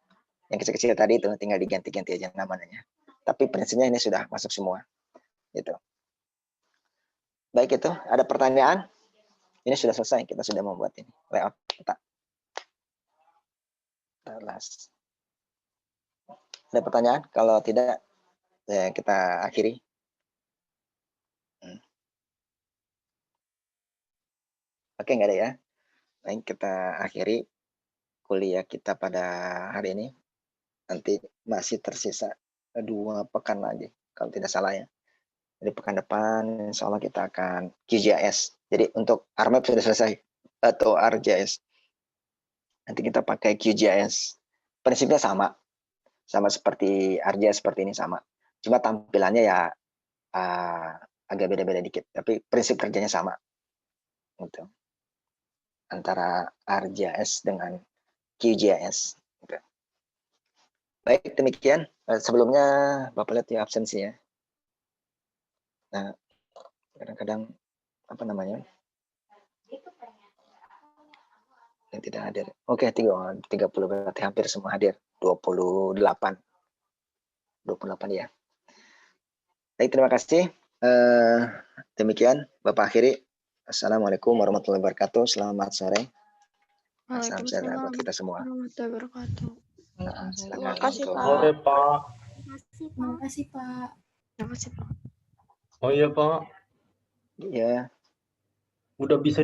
Yang kecil-kecil tadi itu tinggal diganti-ganti aja namanya. Tapi prinsipnya ini sudah masuk semua. Gitu. Baik itu, ada pertanyaan? Ini sudah selesai, kita sudah membuat ini layout peta. Ada pertanyaan? Kalau tidak, ya kita akhiri. Oke, nggak ada ya. Baik, kita akhiri kuliah kita pada hari ini. Nanti masih tersisa 2 pekan lagi, kalau tidak salah ya. Jadi pekan depan, insya Allah kita akan QGIS. Jadi untuk RMAP sudah selesai, atau ArcGIS. Nanti kita pakai QGIS. Prinsipnya sama seperti ArcGIS seperti ini sama. Cuma tampilannya ya agak beda-beda dikit, tapi prinsip kerjanya sama. Gitu. Antara ArcGIS dengan QGIS. Gitu. Baik, demikian. Sebelumnya Bapak lihat ya absensi ya. Nah, kadang-kadang apa namanya? Yang tidak hadir. Oke, 30 berarti hampir semua hadir. 28 ya. Baik, terima kasih. Demikian Bapak akhiri. Assalamualaikum warahmatullahi wabarakatuh. Selamat sore. Salam sejahtera buat kita semua. Warahmatullahi wabarakatuh. Terima kasih, Pak. Sore, Pak. Terima kasih, Pak. Terima kasih, Pak. Oh iya, Pak. Ya. Udah bisa